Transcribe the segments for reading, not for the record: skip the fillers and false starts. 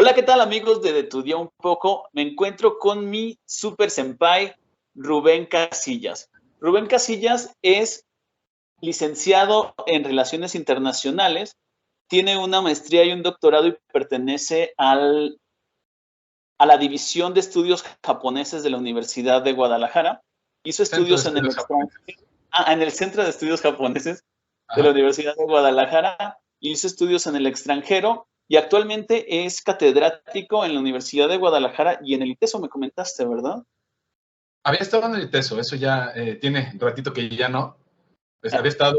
Hola, ¿qué tal amigos de Tu Día Un Poco? Me encuentro con mi super senpai, Rubén Casillas. Rubén Casillas es licenciado en Relaciones Internacionales, tiene una maestría y un doctorado y pertenece a la División de Estudios Japoneses de la Universidad de Guadalajara. Hizo Centro de estudios en el Estudios extranjero, Japoneses. en el Centro de Estudios Japoneses de la Ajá. Universidad de Guadalajara, hizo estudios en el extranjero y actualmente es catedrático en la Universidad de Guadalajara y en el ITESO, me comentaste, ¿verdad? Había estado en el ITESO, eso ya tiene ratito que ya no. Pues había estado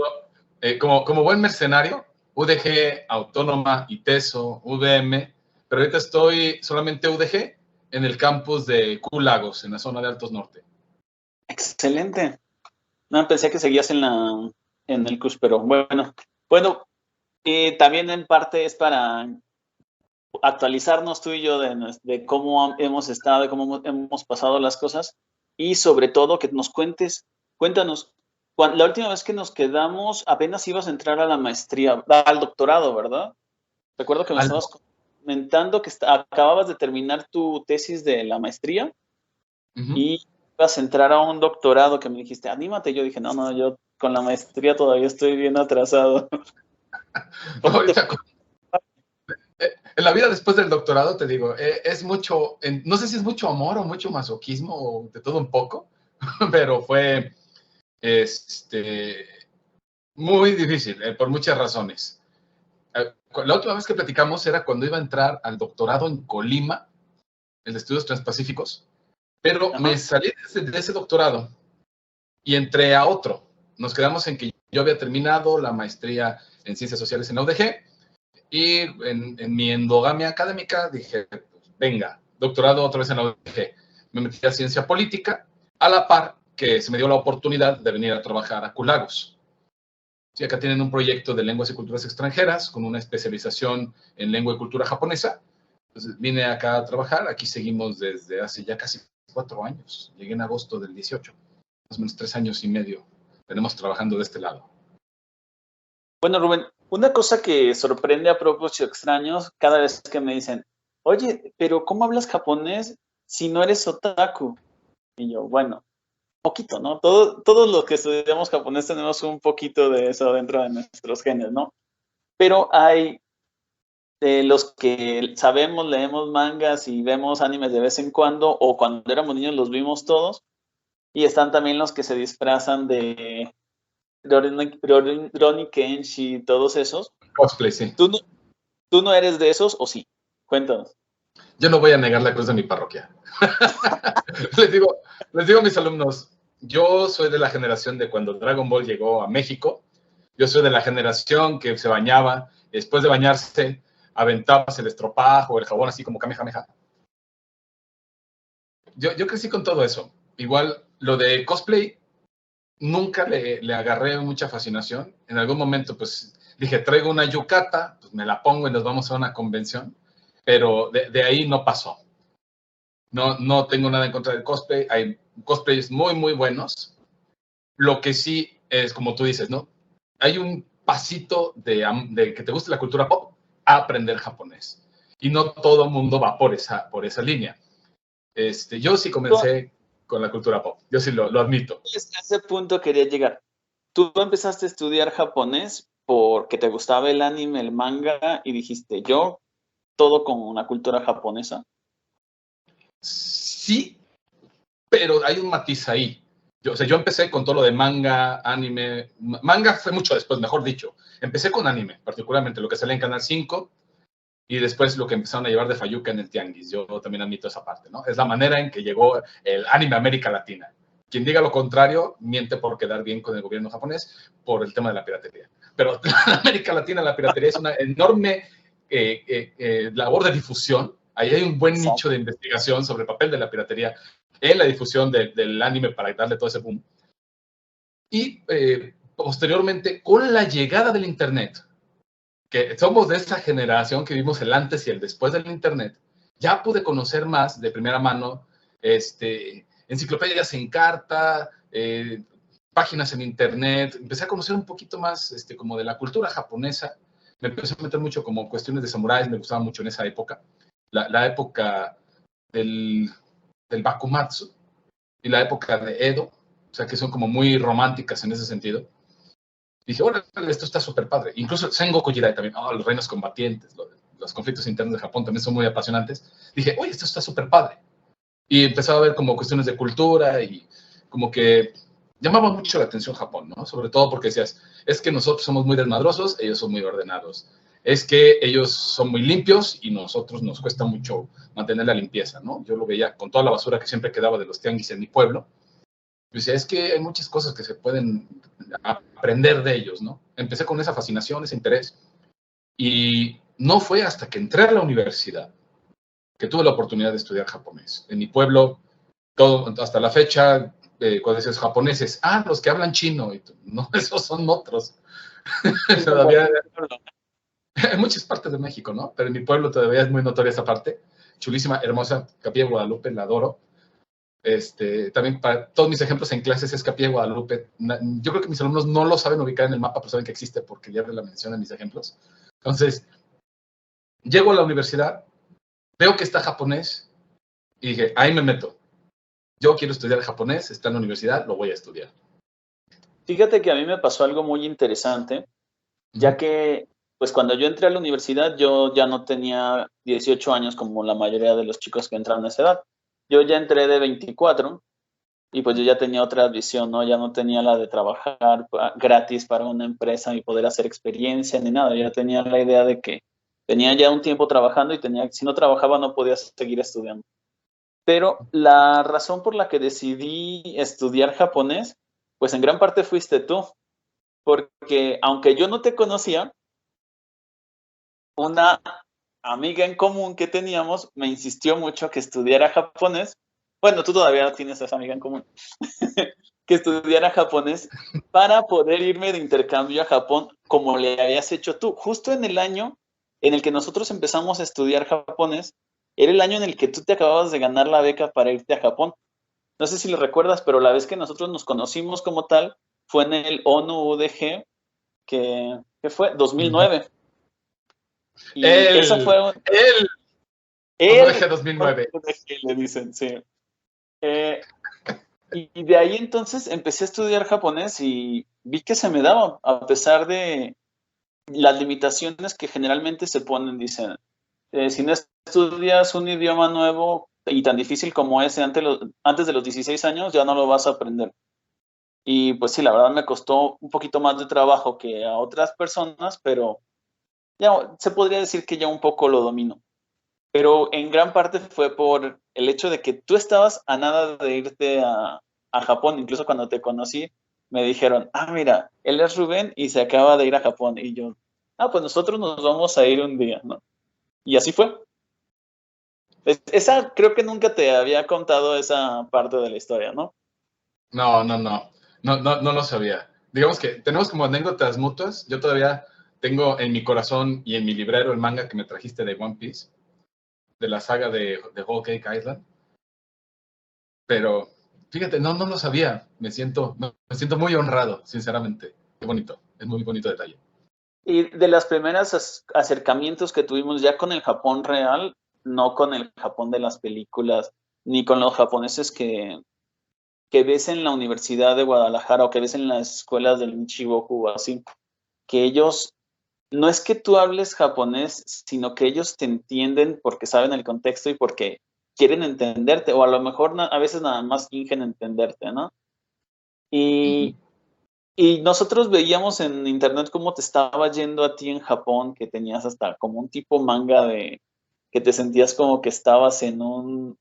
como buen mercenario, UDG, Autónoma, ITESO, UVM, pero ahorita estoy solamente UDG en el campus de Q Lagos, en la zona de Altos Norte. Excelente. No, pensé que seguías en el CUS, pero bueno, también en parte es para actualizarnos tú y yo de cómo hemos estado, de cómo hemos pasado las cosas y sobre todo que nos cuéntanos, la última vez que nos quedamos apenas ibas a entrar a la maestría, al doctorado, ¿verdad? Recuerdo que me Al, estabas comentando que acababas de terminar tu tesis de la maestría Ujú. y ibas a entrar a un doctorado que me dijiste, anímate. Yo dije, no, yo con la maestría todavía estoy bien atrasado. No, ¿Cómo te ahorita, fue? en la vida después del doctorado, te digo, es mucho, no sé si es mucho amor o mucho masoquismo o de todo un poco, pero fue este, muy difícil, por muchas razones. La última vez que platicamos era cuando iba a entrar al doctorado en Colima, el de Estudios Transpacíficos, pero me Ajá. salí de ese doctorado y entré a otro. Nos quedamos en que yo había terminado la maestría en Ciencias Sociales en la UDG y en mi endogamia académica dije, venga, doctorado otra vez en la UDG. Me metí a Ciencia Política, a la par que se me dio la oportunidad de venir a trabajar a Culagos. Sí, acá tienen un proyecto de lenguas y culturas extranjeras con una especialización en lengua y cultura japonesa. Entonces vine acá a trabajar, aquí seguimos desde hace ya casi 4 años. Llegué en agosto del 18, más o menos 3 años y medio. Tenemos trabajando de este lado. Bueno, Rubén, una cosa que sorprende a propios y extraños cada vez que me dicen, oye, pero ¿cómo hablas japonés si no eres otaku? Y yo, bueno, poquito, ¿no? Todos los que estudiamos japonés tenemos un poquito de eso dentro de nuestros genes, ¿no? Pero hay los que sabemos, leemos mangas y vemos animes de vez en cuando, o cuando éramos niños los vimos todos, y están también los que se disfrazan de Rurouni Kenshin y todos esos. Cosplay, sí. ¿Tú no, ¿Tú no eres de esos o sí? Cuéntanos. Yo no voy a negar la cruz de mi parroquia. les, digo, les digo a mis alumnos, yo soy de la generación de cuando Dragon Ball llegó a México. Yo soy de la generación que se bañaba, después de bañarse, aventabas el estropajo, el jabón así como Kamehameha. Yo crecí con todo eso. Igual, lo de cosplay, nunca le agarré mucha fascinación. En algún momento, pues, dije, traigo una yukata, pues me la pongo y nos vamos a una convención. Pero de ahí no pasó. No tengo nada en contra del cosplay. Hay cosplayers muy, muy buenos. Lo que sí es, como tú dices, ¿no? Hay un pasito de que te guste la cultura pop a aprender japonés. Y no todo el mundo va por esa línea. Yo sí comencé con la cultura pop. Yo sí lo admito. A ese punto quería llegar. Tú empezaste a estudiar japonés porque te gustaba el anime, el manga, y dijiste, yo, todo con una cultura japonesa. Sí, pero hay un matiz ahí. Yo empecé con todo lo de manga, anime. Manga fue mucho después, mejor dicho. Empecé con anime, particularmente lo que sale en Canal 5 y después lo que empezaron a llevar de Fayuca en el Tianguis. Yo también admito esa parte, ¿no? Es la manera en que llegó el anime a América Latina. Quien diga lo contrario miente por quedar bien con el gobierno japonés por el tema de la piratería. Pero en América Latina la piratería es una enorme labor de difusión. Ahí hay un buen nicho de investigación sobre el papel de la piratería en la difusión del anime para darle todo ese boom. Y posteriormente, con la llegada del Internet, que somos de esa generación que vimos el antes y el después del Internet, ya pude conocer más de primera mano enciclopedias en carta, páginas en Internet. Empecé a conocer un poquito más como de la cultura japonesa. Me empecé a meter mucho como cuestiones de samuráis, me gustaba mucho en esa época. la época del Bakumatsu y la época de Edo, o sea, que son como muy románticas en ese sentido. Dije, bueno, esto está súper padre. Incluso Sengoku Jirai también, los reinos combatientes, los conflictos internos de Japón también son muy apasionantes. Dije, oye, esto está súper padre. Y empezaba a ver como cuestiones de cultura y como que llamaba mucho la atención Japón, ¿no? Sobre todo porque decías, es que nosotros somos muy desmadrosos, ellos son muy ordenados. Es que ellos son muy limpios y nosotros nos cuesta mucho mantener la limpieza, ¿no? Yo lo veía con toda la basura que siempre quedaba de los tianguis en mi pueblo. Yo decía, es que hay muchas cosas que se pueden aprender de ellos, ¿no? Empecé con esa fascinación, ese interés. Y no fue hasta que entré a la universidad que tuve la oportunidad de estudiar japonés. En mi pueblo, todo, hasta la fecha, cuando dices japoneses, los que hablan chino, y tú, no, esos son otros. Todavía, en muchas partes de México, ¿no? Pero en mi pueblo todavía es muy notoria esa parte. Chulísima, hermosa, Capilla de Guadalupe, la adoro. También para todos mis ejemplos en clases es Capilla de Guadalupe. Yo creo que mis alumnos no lo saben ubicar en el mapa, pero saben que existe porque ya la menciono en mis ejemplos. Entonces, llego a la universidad, veo que está japonés y dije, ahí me meto. Yo quiero estudiar japonés, está en la universidad, lo voy a estudiar. Fíjate que a mí me pasó algo muy interesante, ya que pues cuando yo entré a la universidad yo ya no tenía 18 años como la mayoría de los chicos que entraron a esa edad. Yo ya entré de 24 y pues yo ya tenía otra visión, ¿no? Ya no tenía la de trabajar gratis para una empresa y poder hacer experiencia ni nada. Ya tenía la idea de que tenía ya un tiempo trabajando y si no trabajaba no podía seguir estudiando. Pero la razón por la que decidí estudiar japonés, pues en gran parte fuiste tú, porque aunque yo no te conocía, una amiga en común que teníamos me insistió mucho que estudiara japonés. Bueno, tú todavía tienes esa amiga en común. Que estudiara japonés para poder irme de intercambio a Japón como le habías hecho tú. Justo en el año en el que nosotros empezamos a estudiar japonés, era el año en el que tú te acababas de ganar la beca para irte a Japón. No sé si lo recuerdas, pero la vez que nosotros nos conocimos como tal fue en el ONU UDG, que fue 2009. Y esa fue ONU el UDG 2009. UDG, le dicen, sí. Y de ahí entonces empecé a estudiar japonés y vi que se me daba, a pesar de las limitaciones que generalmente se ponen, dicen, si no estudias un idioma nuevo y tan difícil como ese antes de los 16 años, ya no lo vas a aprender. Y pues sí, la verdad me costó un poquito más de trabajo que a otras personas, pero ya se podría decir que ya un poco lo domino. Pero en gran parte fue por el hecho de que tú estabas a nada de irte a Japón. Incluso cuando te conocí, me dijeron, mira, él es Rubén y se acaba de ir a Japón. Y yo, pues nosotros nos vamos a ir un día, ¿no? Y así fue. Esa, creo que nunca te había contado esa parte de la historia, ¿no? No lo sabía. Digamos que tenemos como anécdotas mutuas. Yo todavía tengo en mi corazón y en mi librero el manga que me trajiste de One Piece, de la saga de Whole Cake Island. Pero, fíjate, no lo sabía. Me siento muy honrado, sinceramente. Qué bonito, es muy bonito detalle. Y de las primeras acercamientos que tuvimos ya con el Japón real, no con el Japón de las películas, ni con los japoneses que ves en la Universidad de Guadalajara o que ves en las escuelas del Michiboku o así, que ellos, no es que tú hables japonés, sino que ellos te entienden porque saben el contexto y porque quieren entenderte, o a lo mejor a veces nada más fingen entenderte, ¿no? Y nosotros veíamos en internet cómo te estaba yendo a ti en Japón, que tenías hasta como un tipo manga de que te sentías como que estabas en un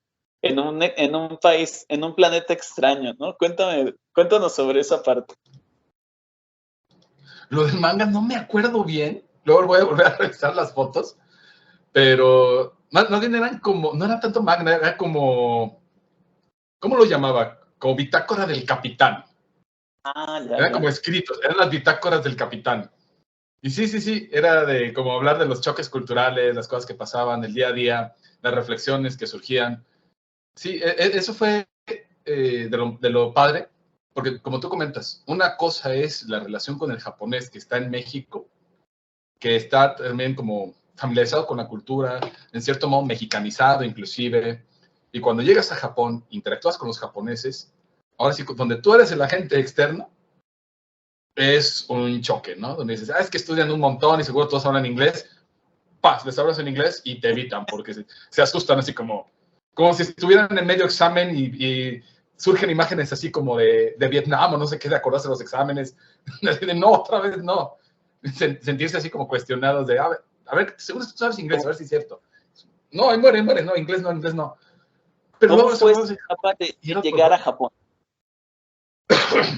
país, en un planeta extraño, ¿no? Cuéntanos sobre esa parte. Lo del manga no me acuerdo bien. Luego voy a volver a revisar las fotos. Pero más bien eran como, no era tanto manga, era como, ¿cómo lo llamaba? Como bitácora del capitán. Eran como escritos, eran las bitácoras del capitán. Y sí, era de como hablar de los choques culturales, las cosas que pasaban, el día a día, las reflexiones que surgían. Sí, eso fue de lo padre, porque como tú comentas, una cosa es la relación con el japonés que está en México, que está también como familiarizado con la cultura, en cierto modo mexicanizado inclusive, y cuando llegas a Japón, interactúas con los japoneses, ahora sí, donde tú eres el agente externo, es un choque, ¿no? Donde dices, es que estudian un montón y seguro todos hablan inglés, ¡paz! Les hablas en inglés y te evitan porque se asustan así como si estuvieran en medio examen y surgen imágenes así como de Vietnam o no sé qué, de acordarse de los exámenes, de no, otra vez no. Sentirse así como cuestionados de, a ver, seguro tú sabes inglés, a ver si es cierto. No, ahí muere, no, inglés no. Pero ¿Cómo luego fue esa etapa de llegar a Japón?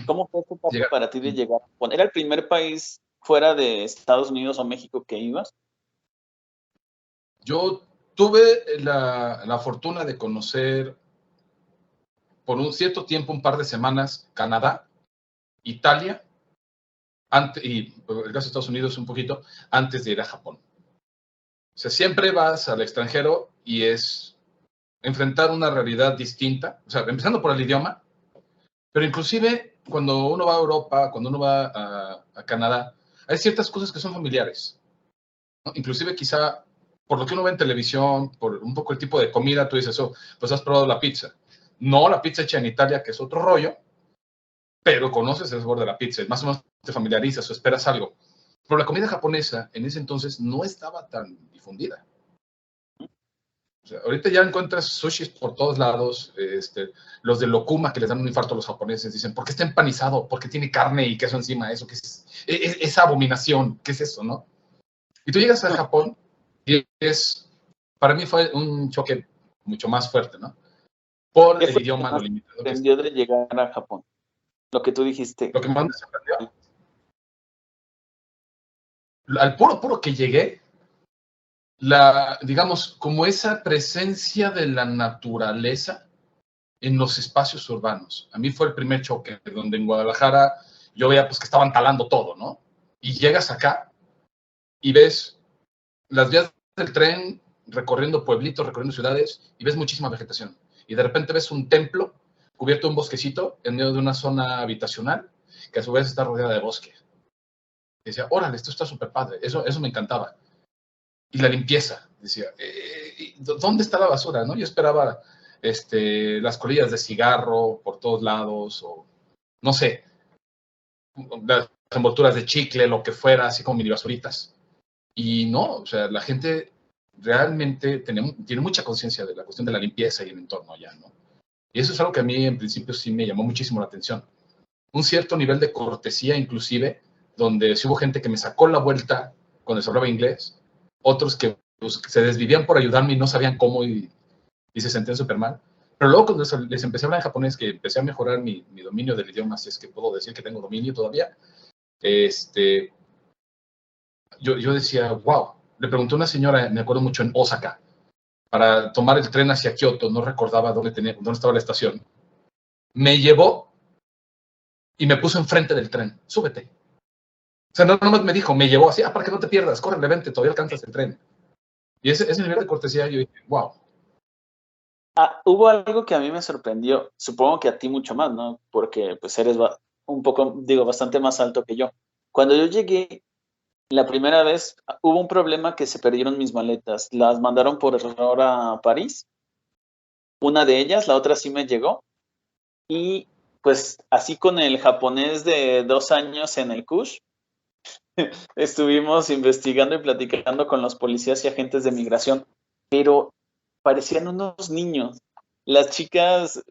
¿Cómo fue esa etapa para ti de llegar a Japón? ¿Era el primer país fuera de Estados Unidos o México que ibas? Yo tuve la fortuna de conocer por un cierto tiempo, un par de semanas, Canadá, Italia, y el caso de Estados Unidos un poquito, antes de ir a Japón. O sea, siempre vas al extranjero y es enfrentar una realidad distinta, o sea, empezando por el idioma, pero inclusive cuando uno va a Europa, cuando uno va a Canadá, hay ciertas cosas que son familiares, ¿no? Inclusive quizá por lo que uno ve en televisión, por un poco el tipo de comida, tú dices, oh, pues has probado la pizza. No la pizza hecha en Italia, que es otro rollo, pero conoces el sabor de la pizza, más o menos te familiarizas o esperas algo. Pero la comida japonesa en ese entonces no estaba tan difundida. O sea, ahorita ya encuentras sushis por todos lados, los de Lokuma que les dan un infarto a los japoneses, dicen, ¿por qué está empanizado? ¿Por qué tiene carne y queso encima? ¿Eso qué es? Esa abominación, ¿qué es eso, no? Y tú llegas a Japón y para mí fue un choque mucho más fuerte, ¿no? Por ¿Qué el fue lo que idioma, lo más te limitado que es. sorprendió de llegar a Japón? Lo que tú dijiste. Lo que más me sorprendió, al puro que llegué, digamos, como esa presencia de la naturaleza en los espacios urbanos. A mí fue el primer choque, donde en Guadalajara yo veía pues que estaban talando todo, ¿no? Y llegas acá y ves las vías del tren recorriendo pueblitos, recorriendo ciudades, y ves muchísima vegetación. Y de repente ves un templo cubierto de un bosquecito en medio de una zona habitacional, que a su vez está rodeada de bosque. Y decía, órale, esto está súper padre. Eso me encantaba. Y la limpieza. Decía, ¿dónde está la basura? ¿No? Yo esperaba las colillas de cigarro por todos lados, o no sé, las envolturas de chicle, lo que fuera, así como mini basuritas. Y no, o sea, la gente realmente tiene mucha conciencia de la cuestión de la limpieza y el entorno allá, ¿no? Y eso es algo que a mí en principio sí me llamó muchísimo la atención. Un cierto nivel de cortesía inclusive, donde sí hubo gente que me sacó la vuelta cuando se hablaba inglés, otros que pues, se desvivían por ayudarme y no sabían cómo y se sentían súper mal. Pero luego cuando les empecé a hablar en japonés, que empecé a mejorar mi dominio del idioma, si es que puedo decir que tengo dominio todavía, yo decía, wow. Le pregunté a una señora, me acuerdo mucho, en Osaka, para tomar el tren hacia Kioto, no recordaba dónde estaba la estación. Me llevó y me puso enfrente del tren, súbete. O sea, no nomás me dijo, me llevó así, para que no te pierdas, córrele, vente, todavía alcanzas el tren. Y ese nivel de cortesía, yo dije, wow. Hubo algo que a mí me sorprendió, supongo que a ti mucho más, ¿no? Porque pues eres un poco, digo, bastante más alto que yo. Cuando yo llegué, la primera vez hubo un problema que se perdieron mis maletas. Las mandaron por error a París. Una de ellas, la otra sí me llegó. Y pues así con el japonés de 2 años en el KUSH, estuvimos investigando y platicando con los policías y agentes de migración, pero parecían unos niños. Las chicas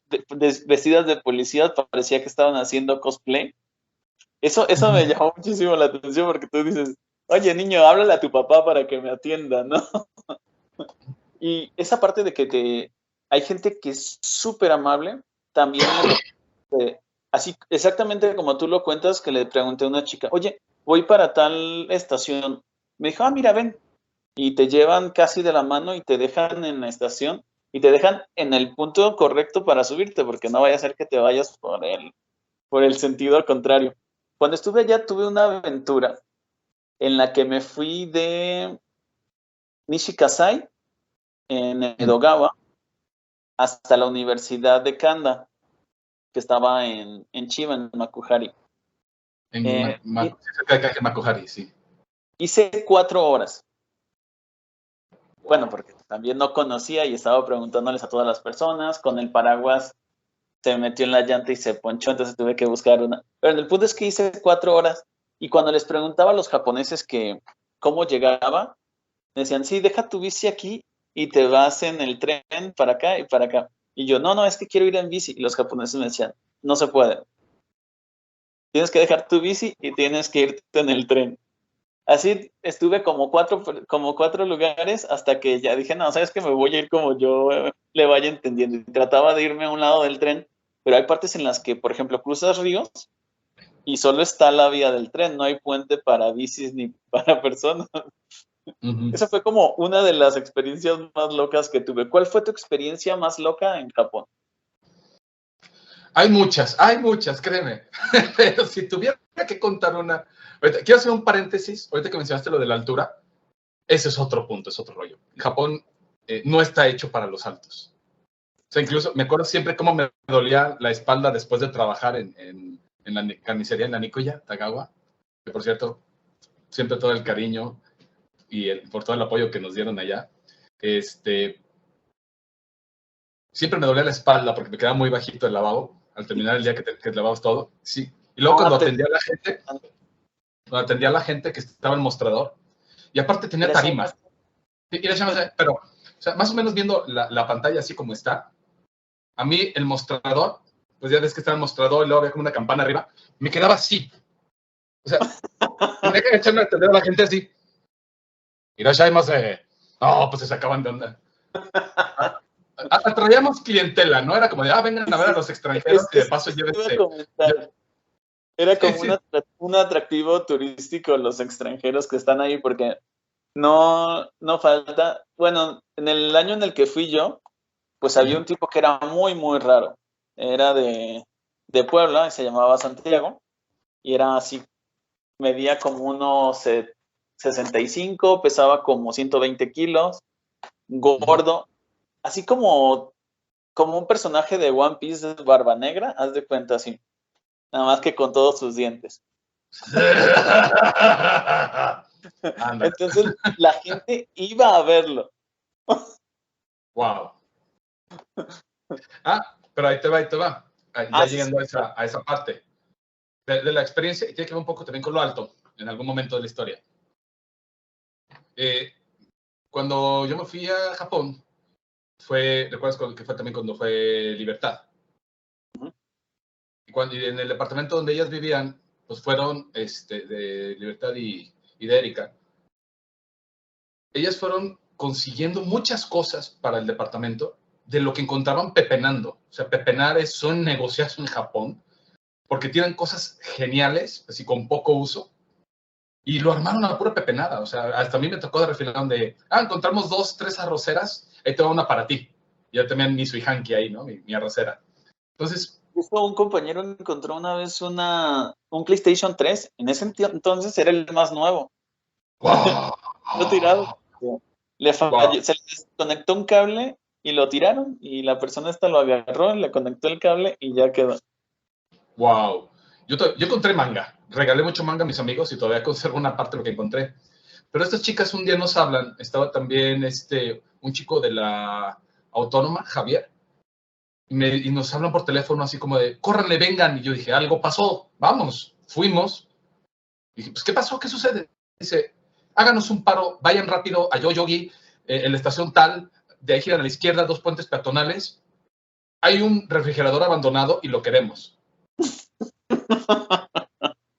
vestidas de policías parecía que estaban haciendo cosplay. Eso me llamó muchísimo la atención porque tú dices, oye niño, háblale a tu papá para que me atienda, ¿no? Y esa parte de que hay gente que es súper amable, también así exactamente como tú lo cuentas, que le pregunté a una chica, oye, voy para tal estación. Me dijo, mira, ven. Y te llevan casi de la mano y te dejan en la estación y te dejan en el punto correcto para subirte, porque no vaya a ser que te vayas por el sentido contrario. Cuando estuve allá tuve una aventura en la que me fui de Nishikasai, en Edogawa, hasta la Universidad de Kanda, que estaba en Chiba, en Makuhari. En cerca de Makuhari, sí. Hice 4 horas. bueno, porque también no conocía y estaba preguntándoles a todas las personas, con el paraguas se metió en la llanta y se ponchó, entonces tuve que buscar una. Pero el punto es que hice 4 horas y cuando les preguntaba a los japoneses que cómo llegaba, me decían, sí, deja tu bici aquí y te vas en el tren para acá y para acá. Y yo, no, es que quiero ir en bici. Y los japoneses me decían, no se puede. Tienes que dejar tu bici y tienes que irte en el tren. Así estuve como cuatro lugares hasta que ya dije, no, sabes que me voy a ir como yo le vaya entendiendo. Y trataba de irme a un lado del tren, pero hay partes en las que, por ejemplo, cruzas ríos y solo está la vía del tren, no hay puente para bicis ni para personas. Esa fue como una de las experiencias más locas que tuve. ¿Cuál fue tu experiencia más loca en Japón? Hay muchas, créeme. Pero si tuviera que contar una... Ahorita, quiero hacer un paréntesis, ahorita que mencionaste lo de la altura, ese es otro punto, es otro rollo. Japón no está hecho para los altos. O sea, incluso me acuerdo siempre cómo me dolía la espalda después de trabajar en la carnicería en la Nikoya, Tagawa, que por cierto, siempre todo el cariño y por todo el apoyo que nos dieron allá. Siempre me dolía la espalda porque me quedaba muy bajito el lavabo al terminar el día que lavabas todo. Sí. Y luego cuando atendía a la gente que estaba en el mostrador, y aparte tenía tarimas. Pero, o sea, más o menos viendo la pantalla así como está, a mí el mostrador, pues ya ves que está el mostrador y luego había como una campana arriba, me quedaba así. O sea, tenía que echarme a atender a la gente así. No, pues se sacaban de onda. Atraíamos clientela, ¿no? Era como de, vengan a ver a los extranjeros y de paso llévense. Era como un atractivo turístico los extranjeros que están ahí porque no falta. Bueno, en el año en el que fui yo, pues había un tipo que era muy, muy raro. Era de Puebla y se llamaba Santiago y era así, medía como unos 65, pesaba como 120 kilos, gordo, así como un personaje de One Piece de Barba Negra, haz de cuenta así, nada más que con todos sus dientes. Entonces la gente iba a verlo. Wow. Pero ahí te va. Ya llegando a esa parte de la experiencia, y tiene que ver un poco también con lo alto, en algún momento de la historia. Cuando yo me fui a Japón, ¿recuerdas que fue también cuando fue Libertad? Y en el departamento donde ellas vivían, pues fueron de Libertad y de Erika. Ellas fueron consiguiendo muchas cosas para el departamento de lo que encontraban pepenando. O sea, pepenar es un negociazo en Japón, porque tienen cosas geniales, así con poco uso, y lo armaron a pura pepenada. O sea, hasta a mí me tocó de refilón donde, encontramos 2, 3 arroceras, ahí te va una para ti. Y yo también mi suihanki ahí, ¿no? Mi arrocera. Entonces... Un compañero encontró una vez un PlayStation 3, en ese entonces era el más nuevo. ¡Wow! Lo tirado. Se le desconectó un cable y lo tiraron y la persona lo agarró, le conectó el cable y ya quedó. ¡Wow! Yo encontré manga. Regalé mucho manga a mis amigos y todavía conservo una parte de lo que encontré. Pero estas chicas un día nos hablan. Estaba también un chico de la Autónoma, Javier, y nos hablan por teléfono así como de, córranle, vengan. Y yo dije, algo pasó, vamos. Fuimos. Y dije, pues, ¿qué pasó? ¿Qué sucede? Dice, háganos un paro, vayan rápido a Yoyogi, en la estación tal, de ahí giran a la izquierda, 2 puentes peatonales. Hay un refrigerador abandonado y lo queremos.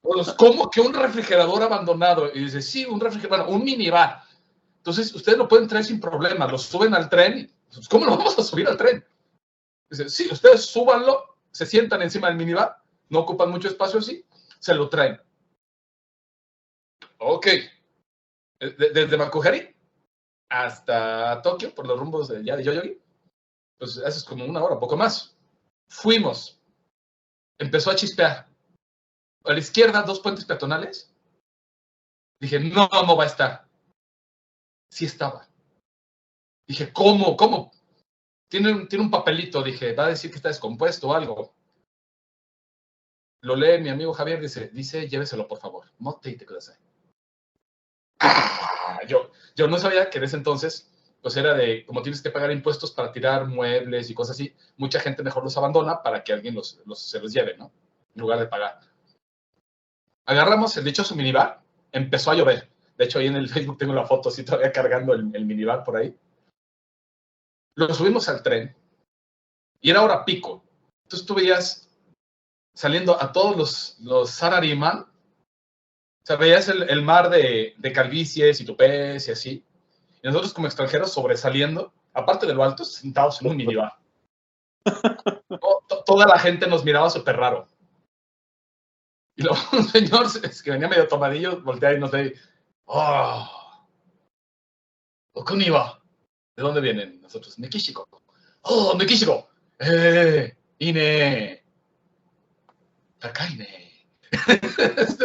Pues, ¿cómo que un refrigerador abandonado? Y dice, sí, un refrigerador, un minibar. Entonces, ustedes lo pueden traer sin problema, lo suben al tren. Pues, ¿cómo lo vamos a subir al tren? Dice, sí, ustedes súbanlo, se sientan encima del minibar, no ocupan mucho espacio así, se lo traen. Ok. Desde Makuhari hasta Tokio, por los rumbos de Yoyogi, pues eso es como 1 hora, poco más. Fuimos. Empezó a chispear. A la izquierda, 2 puentes peatonales. Dije, no va a estar. Sí estaba. Dije, ¿cómo? Tiene un papelito, dije, va a decir que está descompuesto o algo. Lo lee mi amigo Javier, dice, lléveselo, por favor. Motte y te kudasai. Yo no sabía que en ese entonces pues era de, como tienes que pagar impuestos para tirar muebles y cosas así, mucha gente mejor los abandona para que alguien se los lleve, ¿no? En lugar de pagar. Agarramos el dichoso minibar, empezó a llover. De hecho, ahí en el Facebook tengo la foto, así todavía cargando el minibar por ahí. Lo subimos al tren y era hora pico. Entonces tú veías saliendo a todos los Sarariman, o sea, veías el mar de calvicies y tupés y así. Y nosotros como extranjeros sobresaliendo, aparte de lo alto, sentados en un minibar. Toda la gente nos miraba súper raro. Y luego un señor que venía medio tomadillo, voltea y nos dice, ¡oh! Okuniwa. ¿De dónde vienen nosotros? Mekishiko. ¡Oh, Mekishiko! ¡Ine! ¡Takaine!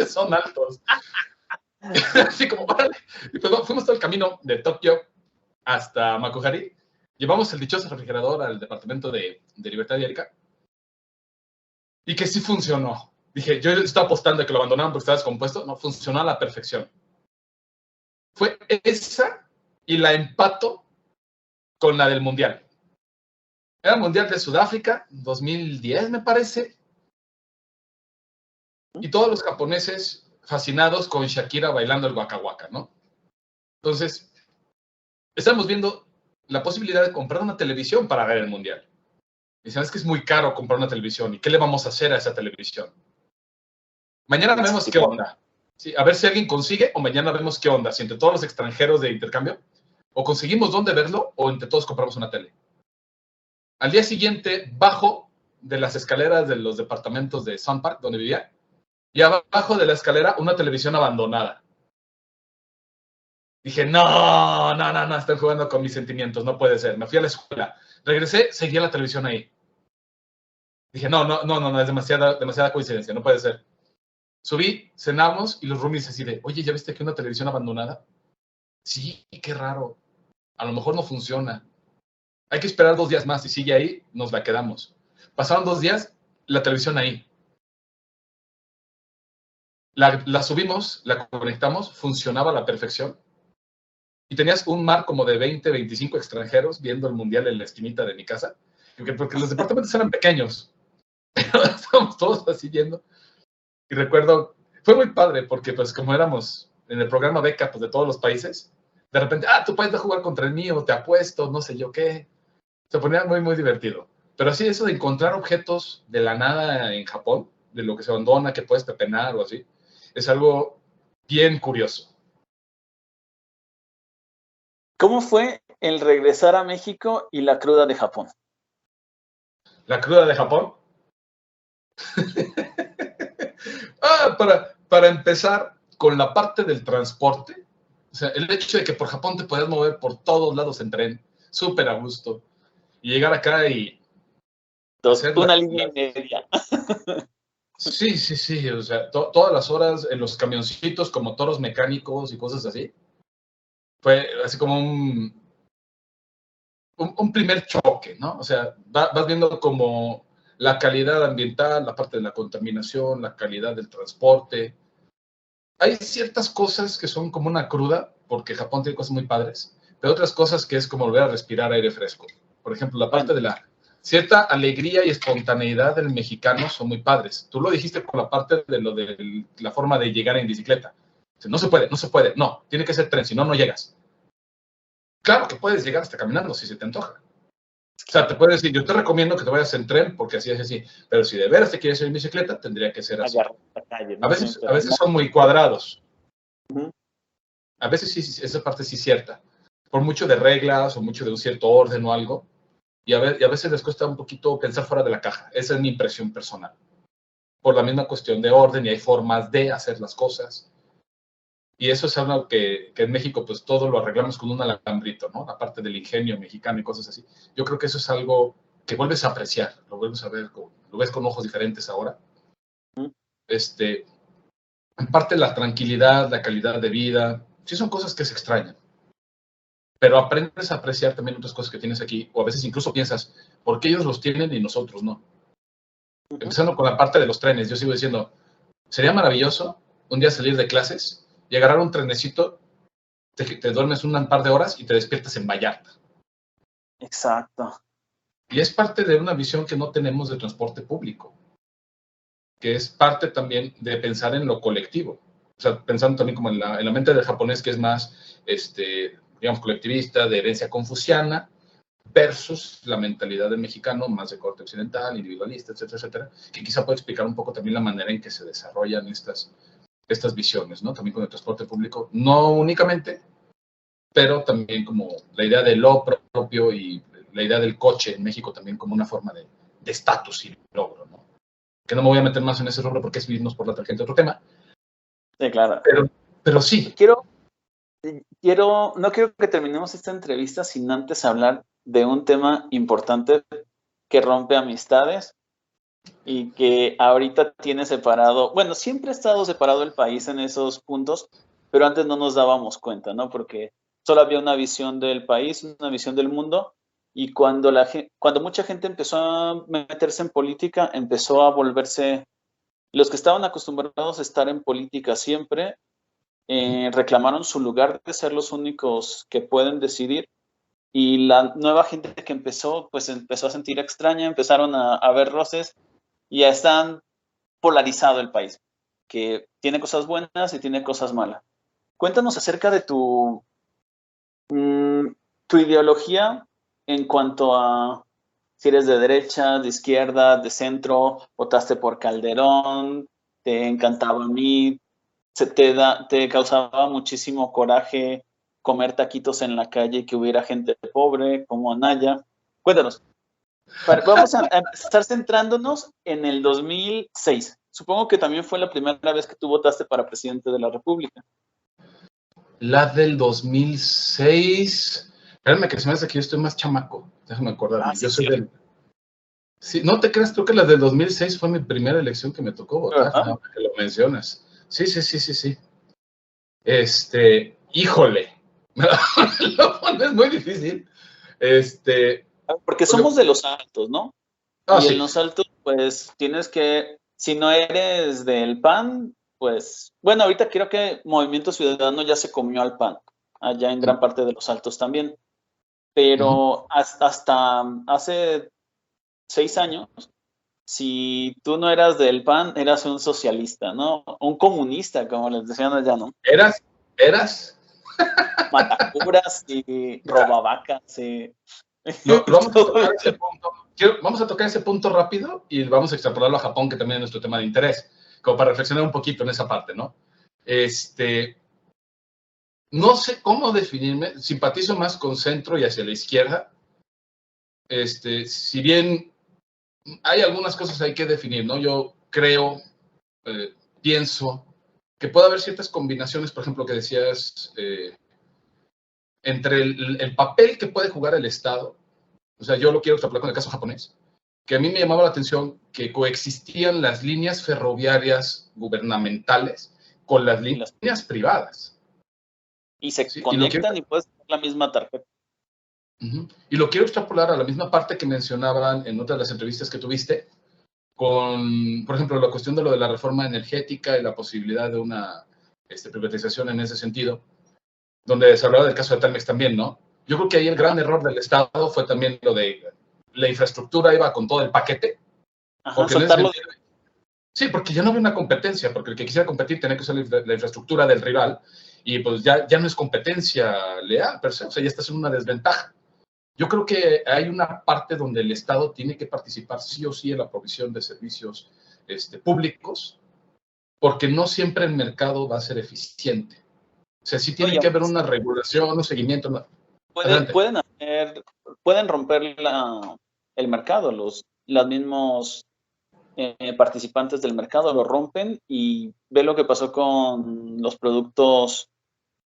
Son altos. Así como, ¡órale! Y pues fuimos todo el camino de Tokio hasta Makuhari. Llevamos el dichoso refrigerador al departamento de Libertad y Erika. Y que sí funcionó. Dije, yo estaba apostando a que lo abandonaban porque estaba descompuesto. No, funcionó a la perfección. Fue esa y la empato con la del Mundial. Era el Mundial de Sudáfrica, 2010 me parece. Y todos los japoneses fascinados con Shakira bailando el Waka Waka, ¿no? Entonces, estamos viendo la posibilidad de comprar una televisión para ver el Mundial. Dicen, es que es muy caro comprar una televisión. ¿Y qué le vamos a hacer a esa televisión? Mañana vemos qué onda. Sí, a ver si alguien consigue o mañana vemos qué onda. Si entre todos los extranjeros de intercambio o conseguimos dónde verlo o entre todos compramos una tele. Al día siguiente, bajo de las escaleras de los departamentos de Sun Park, donde vivía, y abajo de la escalera una televisión abandonada. Dije, no, están jugando con mis sentimientos, no puede ser. Me fui a la escuela, regresé, seguía la televisión ahí. Dije, no, es demasiada coincidencia, no puede ser. Subí, cenamos y los roomies así de, oye, ¿ya viste que una televisión abandonada? Sí, qué raro. A lo mejor no funciona. Hay que esperar 2 días más y sigue ahí, nos la quedamos. Pasaron 2 días, la televisión ahí. La subimos, la conectamos, funcionaba a la perfección. Y tenías un mar como de 20, 25 extranjeros viendo el Mundial en la esquinita de mi casa. Porque los departamentos eran pequeños. Pero estábamos todos así viendo. Y recuerdo, fue muy padre porque pues como éramos en el programa beca pues, de todos los países, de repente, tu país va a jugar contra el mío, te apuesto, no sé yo qué. Se ponía muy, muy divertido. Pero así eso de encontrar objetos de la nada en Japón, de lo que se abandona, que puedes pepenar o así, es algo bien curioso. ¿Cómo fue el regresar a México y la cruda de Japón? ¿La cruda de Japón? Para empezar, con la parte del transporte, o sea, el hecho de que por Japón te puedas mover por todos lados en tren, súper a gusto, y llegar acá y... Una línea y media. Sí, o sea, todas las horas en los camioncitos como toros mecánicos y cosas así, fue así como un primer choque, ¿no? O sea, vas viendo como la calidad ambiental, la parte de la contaminación, la calidad del transporte. Hay ciertas cosas que son como una cruda, porque Japón tiene cosas muy padres, pero otras cosas que es como volver a respirar aire fresco. Por ejemplo, la parte de la cierta alegría y espontaneidad del mexicano son muy padres. Tú lo dijiste con la parte de lo de la forma de llegar en bicicleta. No se puede, no, tiene que ser tren, si no, no llegas. Claro que puedes llegar hasta caminando si se te antoja. O sea, te puedes decir, yo te recomiendo que te vayas en tren porque así es así. Pero si de veras te quieres ir en bicicleta, tendría que ser así. A veces son muy cuadrados. A veces sí, esa parte sí es cierta. Por mucho de reglas o mucho de un cierto orden o algo. Y a veces les cuesta un poquito pensar fuera de la caja. Esa es mi impresión personal. Por la misma cuestión de orden y hay formas de hacer las cosas. Y eso es algo que en México pues todo lo arreglamos con un alambrito, ¿no? La parte del ingenio mexicano y cosas así. Yo creo que eso es algo que vuelves a apreciar, lo vuelves a ver, lo ves con ojos diferentes ahora. En parte la tranquilidad, la calidad de vida, sí son cosas que se extrañan. Pero aprendes a apreciar también otras cosas que tienes aquí, o a veces incluso piensas, ¿por qué ellos los tienen y nosotros no? Empezando con la parte de los trenes, yo sigo diciendo, sería maravilloso un día salir de clases y agarrar un trenecito te duermes un par de horas y te despiertas en Vallarta. Exacto. Y es parte de una visión que no tenemos de transporte público, que es parte también de pensar en lo colectivo. O sea, pensando también como en la mente del japonés, que es más, digamos, colectivista, de herencia confuciana, versus la mentalidad del mexicano, más de corte occidental, individualista, etcétera, etcétera, que quizá puede explicar un poco también la manera en que se desarrollan estas visiones, ¿no? También con el transporte público, no únicamente, pero también como la idea de lo propio y la idea del coche en México también como una forma de estatus y logro, ¿no? Que no me voy a meter más en ese rubro porque es irnos por la tangente de otro tema. Sí, claro. Pero sí. No quiero que terminemos esta entrevista sin antes hablar de un tema importante que rompe amistades y que ahorita tiene separado, bueno, siempre ha estado separado el país en esos puntos, pero antes no nos dábamos cuenta, ¿no? Porque solo había una visión del país, una visión del mundo, y cuando mucha gente empezó a meterse en política, empezó a volverse, los que estaban acostumbrados a estar en política siempre, reclamaron su lugar de ser los únicos que pueden decidir, y la nueva gente que empezó, pues empezó a sentir extraña, empezaron a ver roces, y ya están polarizado el país, que tiene cosas buenas y tiene cosas malas. Cuéntanos acerca de tu ideología en cuanto a si eres de derecha, de izquierda, de centro, votaste por Calderón, te encantaba a mí, te causaba muchísimo coraje comer taquitos en la calle, que hubiera gente pobre como Anaya. Cuéntanos. Vamos a estar centrándonos en el 2006. Supongo que también fue la primera vez que tú votaste para presidente de la República. La del 2006. Espérame que se me hace que yo estoy más chamaco. Déjame acordarme. Sí, yo soy del... Sí, no te creas, creo que la del 2006 fue mi primera elección que me tocó votar, ahora que lo mencionas. Sí. Híjole, me lo pones muy difícil. Porque somos de los altos, ¿no? Y sí. en los altos, pues tienes que, si no eres del PAN, pues, bueno, ahorita creo que Movimiento Ciudadano ya se comió al PAN, allá en gran parte de los altos también. Pero hasta hace 6 años, si tú no eras del PAN, eras un socialista, ¿no? Un comunista, como les decían allá, ¿no? ¿Eras? Matacuras y robavacas, sí. No, vamos a tocar ese punto. Vamos a tocar ese punto rápido y vamos a extrapolarlo a Japón, que también es nuestro tema de interés, como para reflexionar un poquito en esa parte, ¿no? No sé cómo definirme, simpatizo más con centro y hacia la izquierda. Si bien hay algunas cosas hay que definir, ¿no? Yo creo, pienso que puede haber ciertas combinaciones, por ejemplo, que decías, entre el papel que puede jugar el Estado. O sea, yo lo quiero extrapolar con el caso japonés, que a mí me llamaba la atención que coexistían las líneas ferroviarias gubernamentales con las líneas privadas. Y se conectan y puedes tener la misma tarjeta. Y lo quiero extrapolar a la misma parte que mencionaban en otras de las entrevistas que tuviste, con, por ejemplo, la cuestión de lo de la reforma energética y la posibilidad de una privatización en ese sentido, donde se hablaba del caso de Telmex también, ¿no? Yo creo que ahí el gran error del Estado fue también lo de la infraestructura iba con todo el paquete. Porque sí, porque ya no había una competencia, porque el que quisiera competir tenía que usar la infraestructura del rival y pues ya no es competencia leal, per se, o sea, ya estás en una desventaja. Yo creo que hay una parte donde el Estado tiene que participar sí o sí en la provisión de servicios públicos, porque no siempre el mercado va a ser eficiente. O sea, sí tiene que haber una regulación, un seguimiento. Pueden romper el mercado, los mismos participantes del mercado lo rompen, y ve lo que pasó con los productos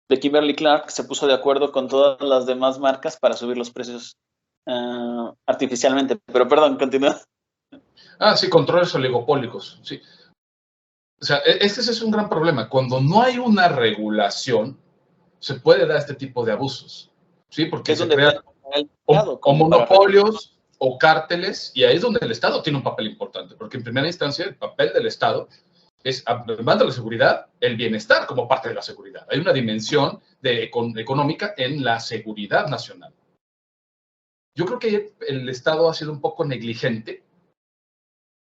de Kimberly Clark. Se puso de acuerdo con todas las demás marcas para subir los precios artificialmente. Pero perdón, continúa. Sí, controles oligopólicos, sí. O sea, este es un gran problema. Cuando no hay una regulación, se puede dar este tipo de abusos, ¿sí? Porque se crean o monopolios o cárteles, y ahí es donde el Estado tiene un papel importante, porque en primera instancia el papel del Estado es, además de la seguridad, el bienestar como parte de la seguridad. Hay una dimensión económica en la seguridad nacional. Yo creo que el Estado ha sido un poco negligente,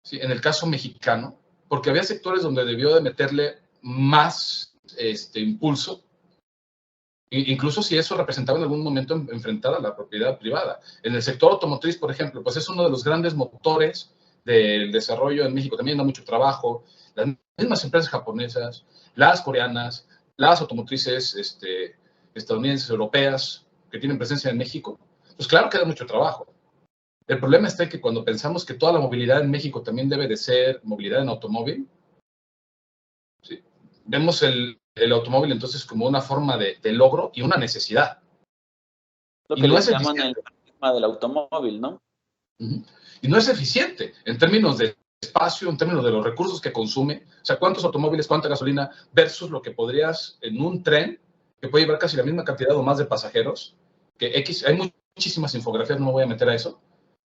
¿sí?, en el caso mexicano, porque había sectores donde debió de meterle más impulso, incluso si eso representaba en algún momento enfrentar a la propiedad privada. En el sector automotriz, por ejemplo, pues es uno de los grandes motores del desarrollo en México. También da mucho trabajo. Las mismas empresas japonesas, las coreanas, las automotrices estadounidenses, europeas, que tienen presencia en México, pues claro que da mucho trabajo. El problema está en que cuando pensamos que toda la movilidad en México también debe de ser movilidad en automóvil, ¿sí?, vemos el automóvil entonces como una forma de logro y una necesidad. Lo Y que no le es llaman el eficiente. paradigma del automóvil, ¿no? Y no es eficiente en términos de espacio, en términos de los recursos que consume. O sea, cuántos automóviles, cuánta gasolina versus lo que podrías en un tren que puede llevar casi la misma cantidad o más de pasajeros. Que hay muchísimas infografías, no me voy a meter a eso.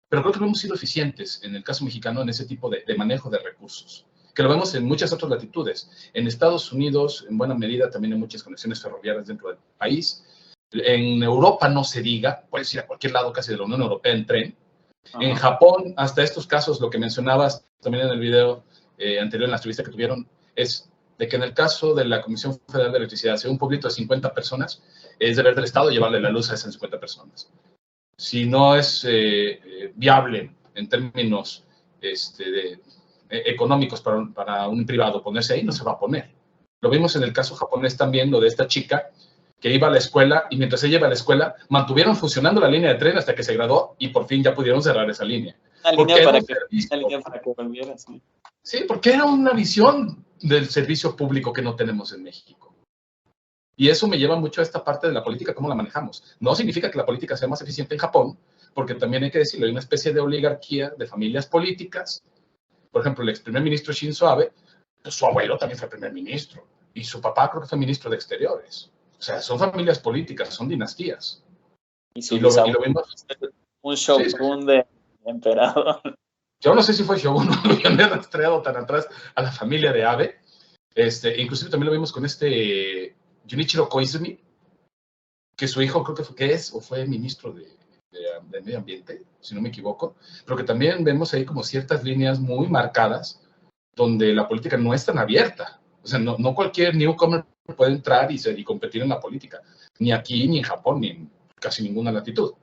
Pero creo que no hemos sido eficientes en el caso mexicano en ese tipo de manejo de recursos, que lo vemos en muchas otras latitudes. En Estados Unidos, en buena medida, también hay muchas conexiones ferroviarias dentro del país. En Europa no se diga, puedes ir a cualquier lado casi de la Unión Europea en tren. En Japón, hasta estos casos, lo que mencionabas también en el video anterior, en la entrevista que tuvieron, es de que en el caso de la Comisión Federal de Electricidad, si un pueblito de 50 personas, es deber del Estado llevarle la luz a esas 50 personas. Si no es viable en términos económicos para un privado ponerse ahí, no se va a poner. Lo vimos en el caso japonés también, lo de esta chica que iba a la escuela y mientras ella iba a la escuela, mantuvieron funcionando la línea de tren hasta que se graduó y por fin ya pudieron cerrar esa línea. Una Porque línea era para que volviera, sí. Sí, porque era una visión del servicio público que no tenemos en México. Y eso me lleva mucho a esta parte de la política, cómo la manejamos. No significa que la política sea más eficiente en Japón, porque también hay que decirlo, hay una especie de oligarquía de familias políticas. Por ejemplo, el ex primer ministro Shinzo Abe, pues su abuelo también fue primer ministro, y su papá creo que fue ministro de Exteriores. O sea, son familias políticas, son dinastías. Y su Y lo bisabuelo, vimos. un Sí, shogun de emperador. yo no sé si fue Shogun o lo habían rastreado tan atrás a la familia de Abe. Inclusive también lo vimos con Junichiro Koizumi, que su hijo creo que fue ministro de Medio Ambiente, si no me equivoco, pero que también vemos ahí como ciertas líneas muy marcadas donde la política no es tan abierta. O sea, no cualquier newcomer puede entrar y competir en la política, ni aquí, ni en Japón, ni en casi ninguna latitud.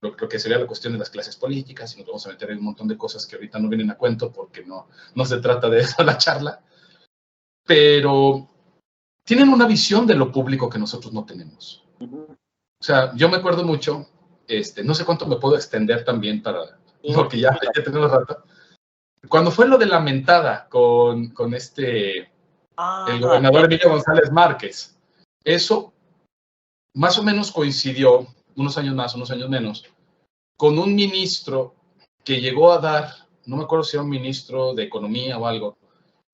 Lo que sería la cuestión de las clases políticas, y nos vamos a meter en un montón de cosas que ahorita no vienen a cuento porque no se trata de eso la charla, pero tienen una visión de lo público que nosotros no tenemos. O sea, yo me acuerdo mucho, no sé cuánto me puedo extender también porque ya tenemos rato. Cuando fue lo de la mentada con el gobernador Emilio González Márquez, eso más o menos coincidió, unos años más, unos años menos, con un ministro que llegó a dar, no me acuerdo si era un ministro de Economía o algo,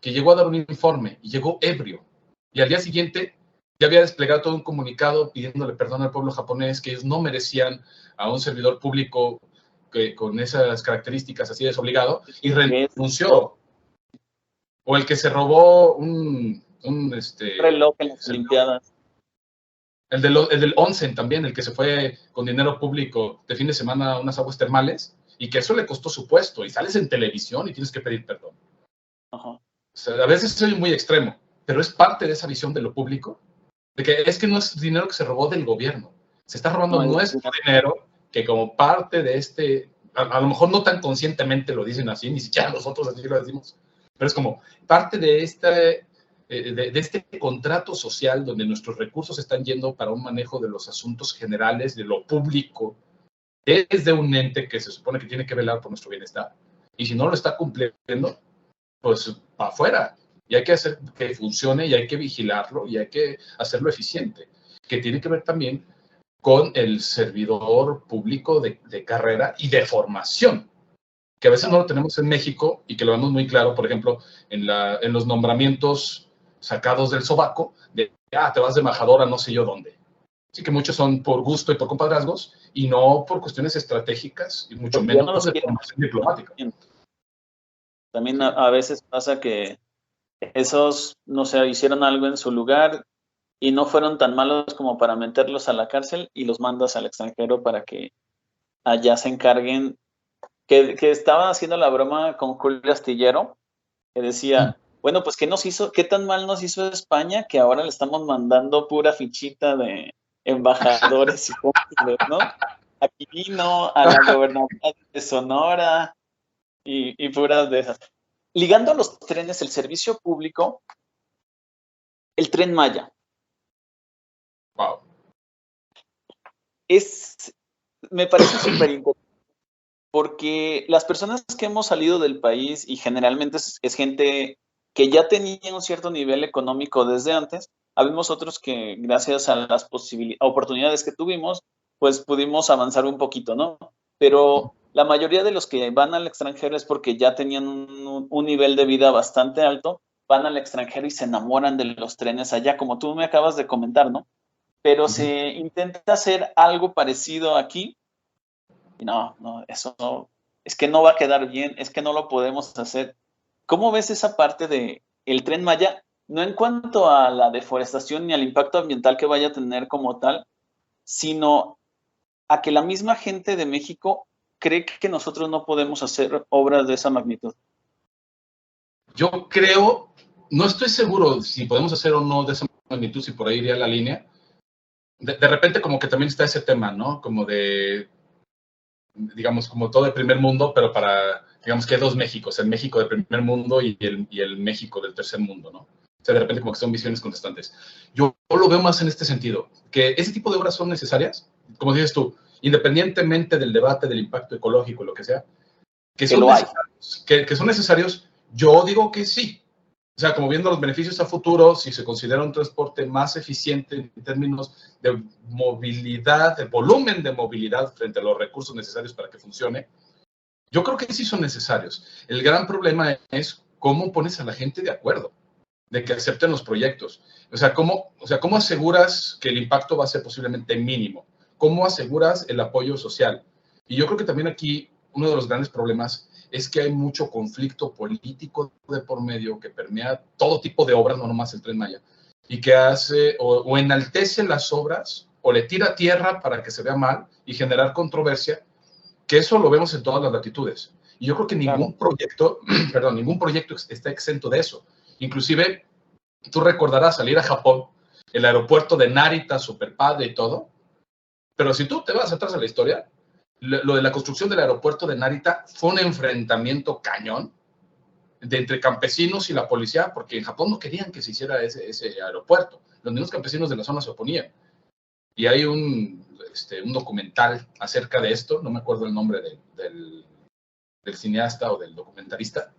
que llegó a dar un informe y llegó ebrio. Y al día siguiente ya había desplegado todo un comunicado pidiéndole perdón al pueblo japonés, que ellos no merecían a un servidor público con esas características así desobligado, y renunció. O el que se robó un reloj en las Olimpiadas. El del Onsen también, el que se fue con dinero público de fin de semana a unas aguas termales, y que eso le costó su puesto, y sales en televisión y tienes que pedir perdón. O sea, a veces soy muy extremo, pero es parte de esa visión de lo público, de que es que no es dinero que se robó del gobierno, se está robando nuestro dinero, que como parte de a lo mejor no tan conscientemente lo dicen así, ni siquiera nosotros así lo decimos, pero es como parte de este contrato social donde nuestros recursos están yendo para un manejo de los asuntos generales, de lo público, desde un ente que se supone que tiene que velar por nuestro bienestar. Y si no lo está cumpliendo, pues para afuera. Y hay que hacer que funcione y hay que vigilarlo y hay que hacerlo eficiente, que tiene que ver también con el servidor público de carrera y de formación, que a veces no lo tenemos en México y que lo vemos muy claro, por ejemplo, en los nombramientos sacados del sobaco, te vas de embajador a no sé yo dónde. Así que muchos son por gusto y por compadrazgos y no por cuestiones estratégicas y mucho menos de formación diplomática. También a veces pasa que esos, no sé, hicieron algo en su lugar y no fueron tan malos como para meterlos a la cárcel y los mandas al extranjero para que allá se encarguen, que estaban haciendo la broma con Julio Astillero, que decía, bueno, pues qué tan mal nos hizo España que ahora le estamos mandando pura fichita de embajadores y cónsules, ¿no? Aquí vino a la gobernación de Sonora y puras de esas. Ligando a los trenes, el servicio público, el Tren Maya. Wow. Me parece súper importante porque las personas que hemos salido del país y generalmente es gente que ya tenía un cierto nivel económico desde antes, habemos otros que gracias a las oportunidades que tuvimos, pues pudimos avanzar un poquito, ¿no? Pero la mayoría de los que van al extranjero es porque ya tenían un nivel de vida bastante alto, van al extranjero y se enamoran de los trenes allá, como tú me acabas de comentar, ¿no? Pero se intenta hacer algo parecido aquí y no, eso no, es que no va a quedar bien, es que no lo podemos hacer. ¿Cómo ves esa parte de el Tren Maya? No en cuanto a la deforestación ni al impacto ambiental que vaya a tener como tal, sino a que la misma gente de México cree que nosotros no podemos hacer obras de esa magnitud. Yo creo, no estoy seguro si podemos hacer o no de esa magnitud, si por ahí iría la línea. De repente como que también está ese tema, ¿no? Como de, digamos, como todo el primer mundo, pero para, digamos que hay dos Méxicos, el México del primer mundo y el México del tercer mundo, ¿no? O sea, de repente como que son visiones contrastantes. Yo lo veo más en este sentido, que ese tipo de obras son necesarias, como dices tú, independientemente del debate, del impacto ecológico, lo que sea, que son lo hay. necesarios, que son necesarios, yo digo que sí. O sea, como viendo los beneficios a futuro, si se considera un transporte más eficiente en términos de movilidad, de volumen de movilidad frente a los recursos necesarios para que funcione, yo creo que sí son necesarios. El gran problema es cómo pones a la gente de acuerdo, de que acepten los proyectos. ¿Cómo aseguras que el impacto va a ser posiblemente mínimo? ¿Cómo aseguras el apoyo social? Y yo creo que también aquí uno de los grandes problemas es que hay mucho conflicto político de por medio que permea todo tipo de obras, no nomás el Tren Maya, y que hace o enaltece las obras o le tira tierra para que se vea mal y generar controversia, que eso lo vemos en todas las latitudes. Y yo creo que ningún proyecto, perdón, ningún proyecto está exento de eso. Inclusive, tú recordarás salir a Japón, el aeropuerto de Narita, super padre y todo, pero si tú te vas atrás a la historia, lo de la construcción del aeropuerto de Narita fue un enfrentamiento cañón entre campesinos y la policía, porque en Japón no querían que se hiciera ese aeropuerto. Los mismos campesinos de la zona se oponían. Y hay un documental acerca de esto, no me acuerdo el nombre del cineasta o del documentarista,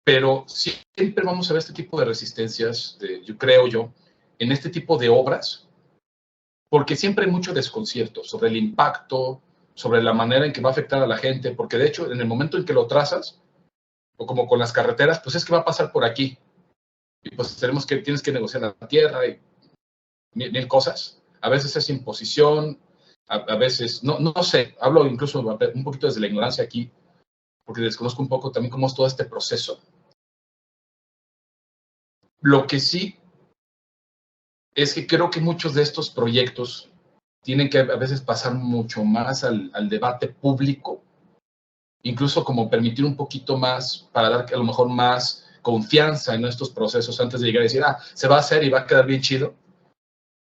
pero siempre vamos a ver este tipo de resistencias, yo creo yo, en este tipo de obras, porque siempre hay mucho desconcierto sobre el impacto, sobre la manera en que va a afectar a la gente, porque de hecho, en el momento en que lo trazas, o como con las carreteras, pues es que va a pasar por aquí, y pues tienes que negociar la tierra y mil cosas. A veces es imposición, a veces, no sé, hablo incluso un poquito desde la ignorancia aquí, porque desconozco un poco también cómo es todo este proceso. Lo que sí es que creo que muchos de estos proyectos tienen que a veces pasar mucho más al debate público, incluso como permitir un poquito más, para dar a lo mejor más confianza en estos procesos antes de llegar a decir, se va a hacer y va a quedar bien chido.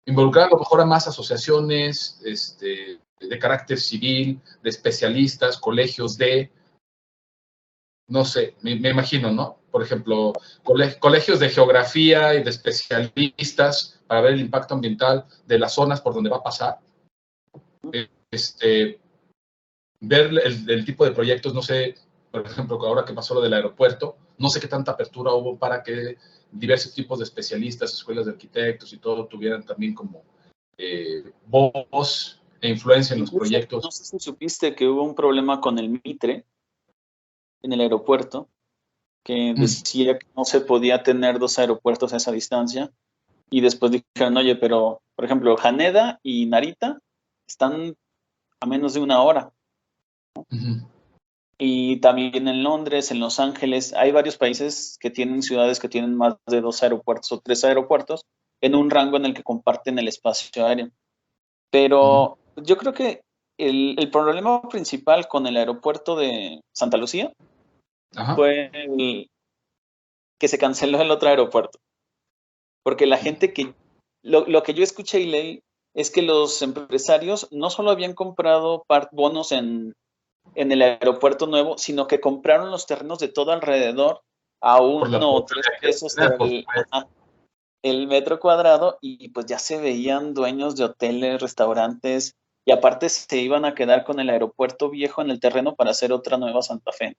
Involucrar a lo mejor a más asociaciones de carácter civil, de especialistas, colegios no sé, me imagino, ¿no? Por ejemplo, colegios de geografía y de especialistas para ver el impacto ambiental de las zonas por donde va a pasar. Ver el tipo de proyectos, no sé, por ejemplo, ahora que pasó lo del aeropuerto, no sé qué tanta apertura hubo para que diversos tipos de especialistas, escuelas de arquitectos y todo tuvieran también como voz e influencia en los Incluso, proyectos. no sé si supiste que hubo un problema con el Mitre en el aeropuerto, que decía que no se podía tener dos aeropuertos a esa distancia, y después dijeron, oye, pero, por ejemplo, Haneda y Narita están a menos de una hora, ¿no? Y también en Londres, en Los Ángeles, hay varios países que tienen ciudades que tienen más de 2 aeropuertos o 3 aeropuertos en un rango en el que comparten el espacio aéreo. Ujú. Pero yo creo que el problema principal con el aeropuerto de Santa Lucía Ajá. fue que se canceló el otro aeropuerto. Porque la gente lo que yo escuché y leí es que los empresarios no solo habían comprado bonos en el aeropuerto nuevo, sino que compraron los terrenos de todo alrededor a Por 1 la o 3 popularidad que pesos tiene, por supuesto. el metro cuadrado, y pues ya se veían dueños de hoteles, restaurantes, y aparte se iban a quedar con el aeropuerto viejo en el terreno para hacer otra nueva Santa Fe.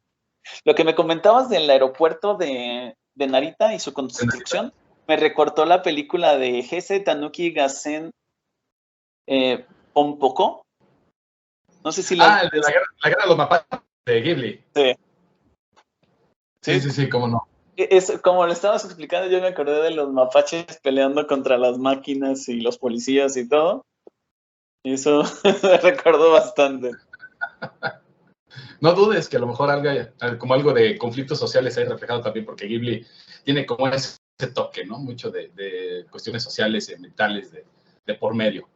Lo que me comentabas del aeropuerto de Narita y su construcción, me recortó la película de Gese Tanuki Gassen Pompoko. No sé si la has Ah, el de visto. la guerra de los mapaches de Ghibli. Sí, Sí, sí, sí, sí, cómo no. es, como lo estabas explicando, yo me acordé de los mapaches peleando contra las máquinas y los policías y todo. Y eso me recordó bastante. No dudes que a lo mejor como algo de conflictos sociales hay reflejado también, porque Ghibli tiene como ese toque, ¿no? Mucho de cuestiones sociales y ambientales de por medio.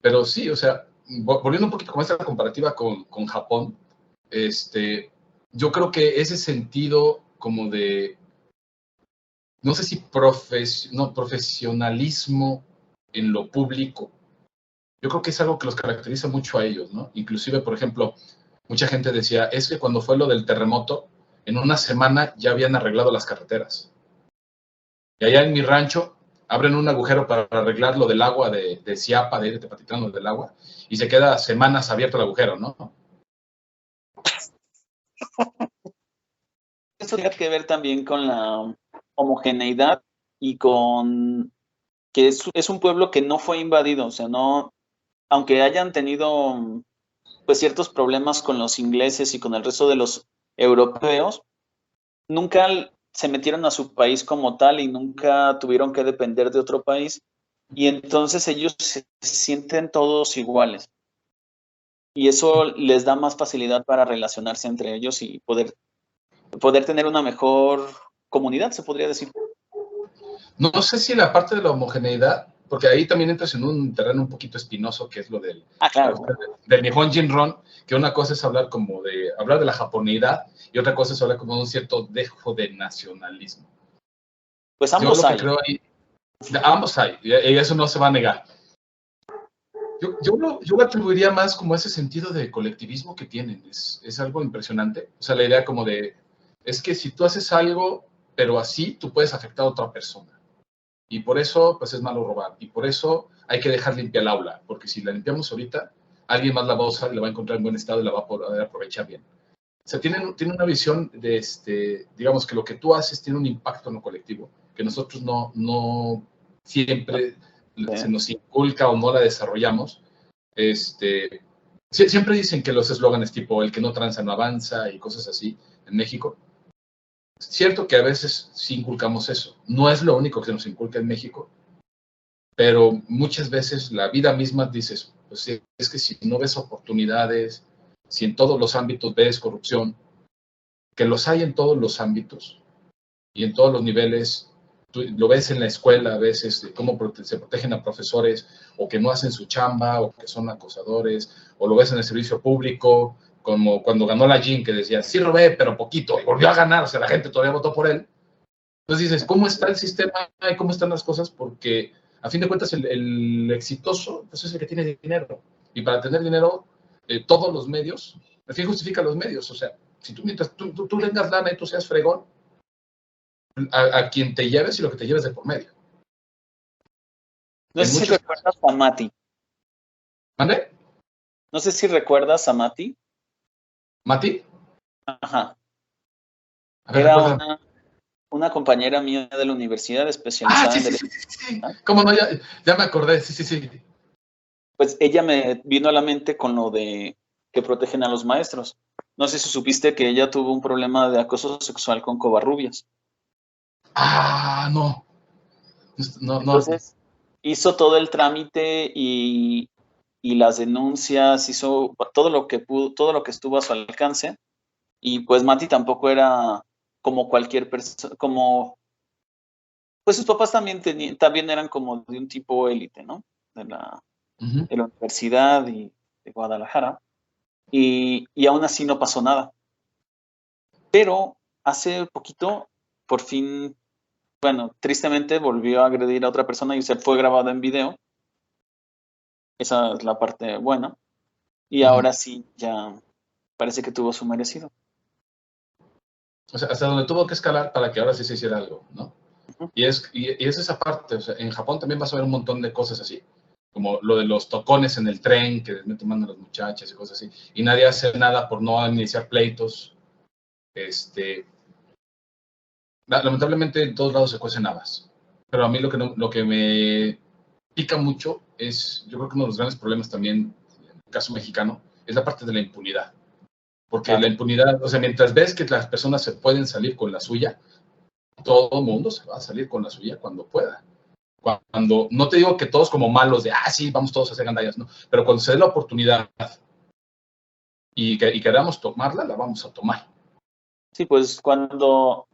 Pero sí, o sea, volviendo un poquito con esta comparativa con Japón, yo creo que ese sentido como de, no sé si profesionalismo en lo público, yo creo que es algo que los caracteriza mucho a ellos, ¿no? Inclusive, por ejemplo, mucha gente decía, es que cuando fue lo del terremoto, en una semana ya habían arreglado las carreteras. Y allá en mi rancho abren un agujero para arreglar lo del agua de Ciapa, de Tepatitlán, lo del agua, y se queda semanas abierto el agujero, ¿no? Eso tiene que ver también con la homogeneidad y con que es un pueblo que no fue invadido, o sea, no, aunque hayan tenido pues ciertos problemas con los ingleses y con el resto de los europeos, nunca se metieron a su país como tal y nunca tuvieron que depender de otro país, y entonces ellos se sienten todos iguales y eso les da más facilidad para relacionarse entre ellos y poder tener una mejor comunidad, se podría decir. No sé si la parte de la homogeneidad, porque ahí también entras en un terreno un poquito espinoso, que es lo Ah, la claro. cuestión del Nihon Jinron, que una cosa es hablar de la japoneidad y otra cosa es hablar como de un cierto dejo de nacionalismo. Pues Yo ambos lo que hay. creo ahí, ambos hay, y eso no se va a negar. Yo lo atribuiría más como ese sentido de colectivismo que tienen. Es algo impresionante. O sea, la idea como de, es que si tú haces algo, pero así, tú puedes afectar a otra persona. Y por eso, pues es malo robar. Y por eso hay que dejar limpia el aula. Porque si la limpiamos ahorita, alguien más la va a usar y la va a encontrar en buen estado y la va a poder aprovechar bien. O sea, tienen una visión de, digamos, que lo que tú haces tiene un impacto en lo colectivo, que nosotros no siempre se nos inculca o no la desarrollamos. Siempre dicen que los eslóganes tipo el que no tranza no avanza y cosas así en México. Es cierto que a veces sí inculcamos eso. No es lo único que se nos inculca en México, pero muchas veces la vida misma dices, pues es que si no ves oportunidades, si en todos los ámbitos ves corrupción, que los hay en todos los ámbitos y en todos los niveles. Tú lo ves en la escuela a veces, cómo se protegen a profesores o que no hacen su chamba o que son acosadores, o lo ves en el servicio público, como cuando ganó la Jean, que decía, sí robé, pero poquito, y volvió a ganar, o sea, la gente todavía votó por él. Entonces dices, ¿cómo está el sistema y cómo están las cosas? Porque a fin de cuentas el exitoso pues, es el que tiene dinero. Y para tener dinero, todos los medios, al fin justifica los medios. O sea, si mientras tú tengas lana y tú seas fregón, a quien te lleves y lo que te lleves de por medio. No En sé si muchos recuerdas casos. a Mati. ¿Mande? No sé si recuerdas a Mati. ¿Mati? Ajá. A ver, Era recuérdame. una compañera mía de la universidad Ah, especializada sí, en sí, derecho. sí, sí, sí. ¿Cómo no? Ya me acordé, sí, sí, sí. Pues ella me vino a la mente con lo de que protegen a los maestros. No sé si supiste que ella tuvo un problema de acoso sexual con Covarrubias. Ah, no. No, no. Entonces, hizo todo el trámite y las denuncias, hizo todo lo que pudo, todo lo que estuvo a su alcance, Y pues Mati tampoco era como cualquier persona, como, pues sus papás también eran como de un tipo élite, ¿no? De la, Ujú. de la universidad y de Guadalajara. Y aún así no pasó nada. Pero hace poquito, por fin, bueno, tristemente volvió a agredir a otra persona y se fue grabado en video. Esa es la parte buena. Y Ujú. ahora sí, ya parece que tuvo su merecido. O sea, hasta donde tuvo que escalar para que ahora sí se hiciera algo, ¿no? Ujú. Y es esa parte, o sea, en Japón también vas a ver un montón de cosas así, como lo de los tocones en el tren que les meten mano a las muchachas y cosas así, y nadie hace nada por no iniciar pleitos. Lamentablemente en todos lados se cuecen habas, pero a mí lo que me pica mucho es, yo creo que uno de los grandes problemas también, en el caso mexicano, es la parte de la impunidad. Porque la Claro. impunidad, o sea, mientras ves que las personas se pueden salir con la suya, todo el mundo se va a salir con la suya cuando pueda. Cuando, no te digo que todos como malos de, sí, vamos todos a hacer gandallas, no, pero cuando se dé la oportunidad y queramos tomarla, la vamos a tomar. Sí, pues cuando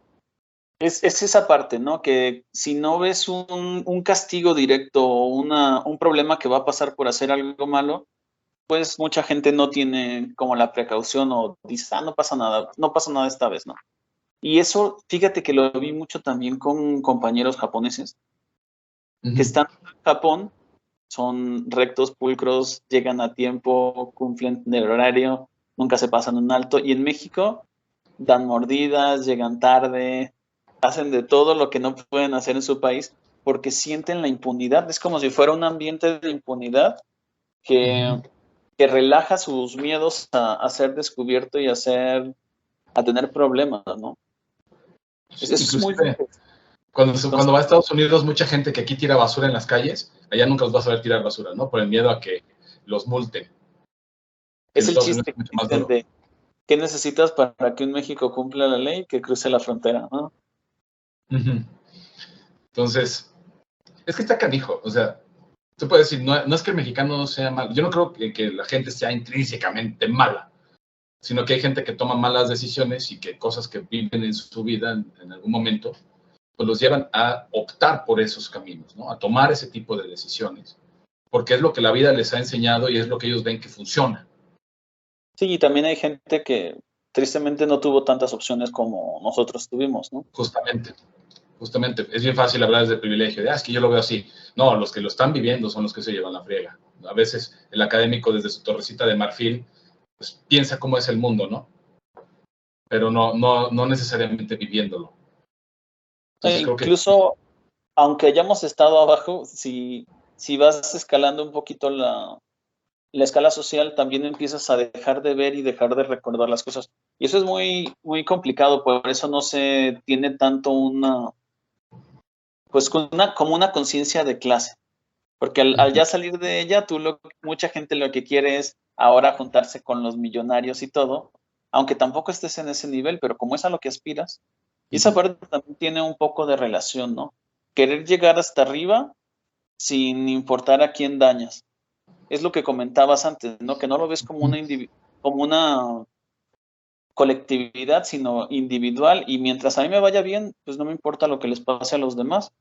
es esa parte, ¿no? Que si no ves un castigo directo o un problema que va a pasar por hacer algo malo, pues mucha gente no tiene como la precaución o dice, no pasa nada esta vez, ¿no? Y eso, fíjate que lo vi mucho también con compañeros japoneses que Ujú. están en Japón, son rectos, pulcros, llegan a tiempo, cumplen el horario, nunca se pasan un alto. Y en México dan mordidas, llegan tarde, hacen de todo lo que no pueden hacer en su país porque sienten la impunidad. Es como si fuera un ambiente de impunidad que, Ujú. que relaja sus miedos a ser descubierto y a tener problemas, ¿no? Sí, Eso es muy inclusive fuerte. cuando Entonces, va a Estados Unidos, mucha gente que aquí tira basura en las calles, allá nunca los vas a ver tirar basura, ¿no? Por el miedo a que los multen. Que en es el Estados Unidos chiste es que mucho más dicen duro. de ¿qué necesitas para que un México cumpla la ley? Que cruce la frontera, ¿no? Ujú. Entonces, es que está canijo, o sea, tú puedes decir, no, no es que el mexicano sea malo, yo no creo que la gente sea intrínsecamente mala, sino que hay gente que toma malas decisiones y que cosas que viven en su vida en algún momento, pues los llevan a optar por esos caminos, ¿no? A tomar ese tipo de decisiones, porque es lo que la vida les ha enseñado y es lo que ellos ven que funciona. Sí, y también hay gente que tristemente no tuvo tantas opciones como nosotros tuvimos, ¿no? Justamente, justamente, es bien fácil hablar desde privilegio, de, es que yo lo veo así. No, los que lo están viviendo son los que se llevan la friega. A veces el académico desde su torrecita de marfil, pues piensa cómo es el mundo, ¿no? Pero no necesariamente viviéndolo. Entonces creo que Incluso, aunque hayamos estado abajo, si vas escalando un poquito la escala social, también empiezas a dejar de ver y dejar de recordar las cosas. Y eso es muy, muy complicado, por eso no se tiene tanto pues como una conciencia de clase. Porque al ya salir de ella, mucha gente lo que quiere es ahora juntarse con los millonarios y todo, aunque tampoco estés en ese nivel, pero como es a lo que aspiras, y esa parte también tiene un poco de relación, ¿no? Querer llegar hasta arriba sin importar a quién dañas. Es lo que comentabas antes, ¿no? Que no lo ves como una colectividad, sino individual, y mientras a mí me vaya bien, pues no me importa lo que les pase a los demás.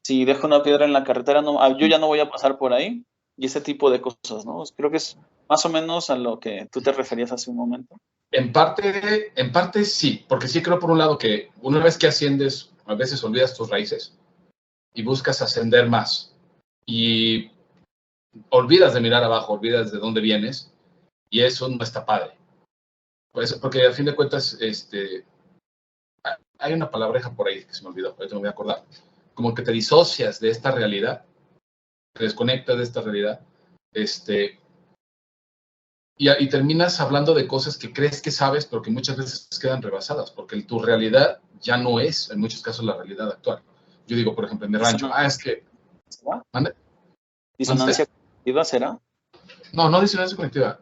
Si dejo una piedra en la carretera, yo ya no voy a pasar por ahí, y ese tipo de cosas, ¿no? Creo que es más o menos a lo que tú te referías hace un momento. en parte sí, porque sí creo por un lado que una vez que asciendes, a veces olvidas tus raíces y buscas ascender más y olvidas de mirar abajo, olvidas de dónde vienes y eso no está padre. Pues, porque a fin de cuentas, hay una palabreja por ahí que se me olvidó, ahorita me voy a acordar, como que te disocias de esta realidad, te desconectas de esta realidad, y terminas hablando de cosas que crees que sabes, pero que muchas veces quedan rebasadas, porque tu realidad ya no es, en muchos casos, la realidad actual. Yo digo, por ejemplo, en mi rancho, ¿Disonancia es que, será? ¿mande? ¿Mande? ¿Disonancia cognitiva será? No disonancia cognitiva,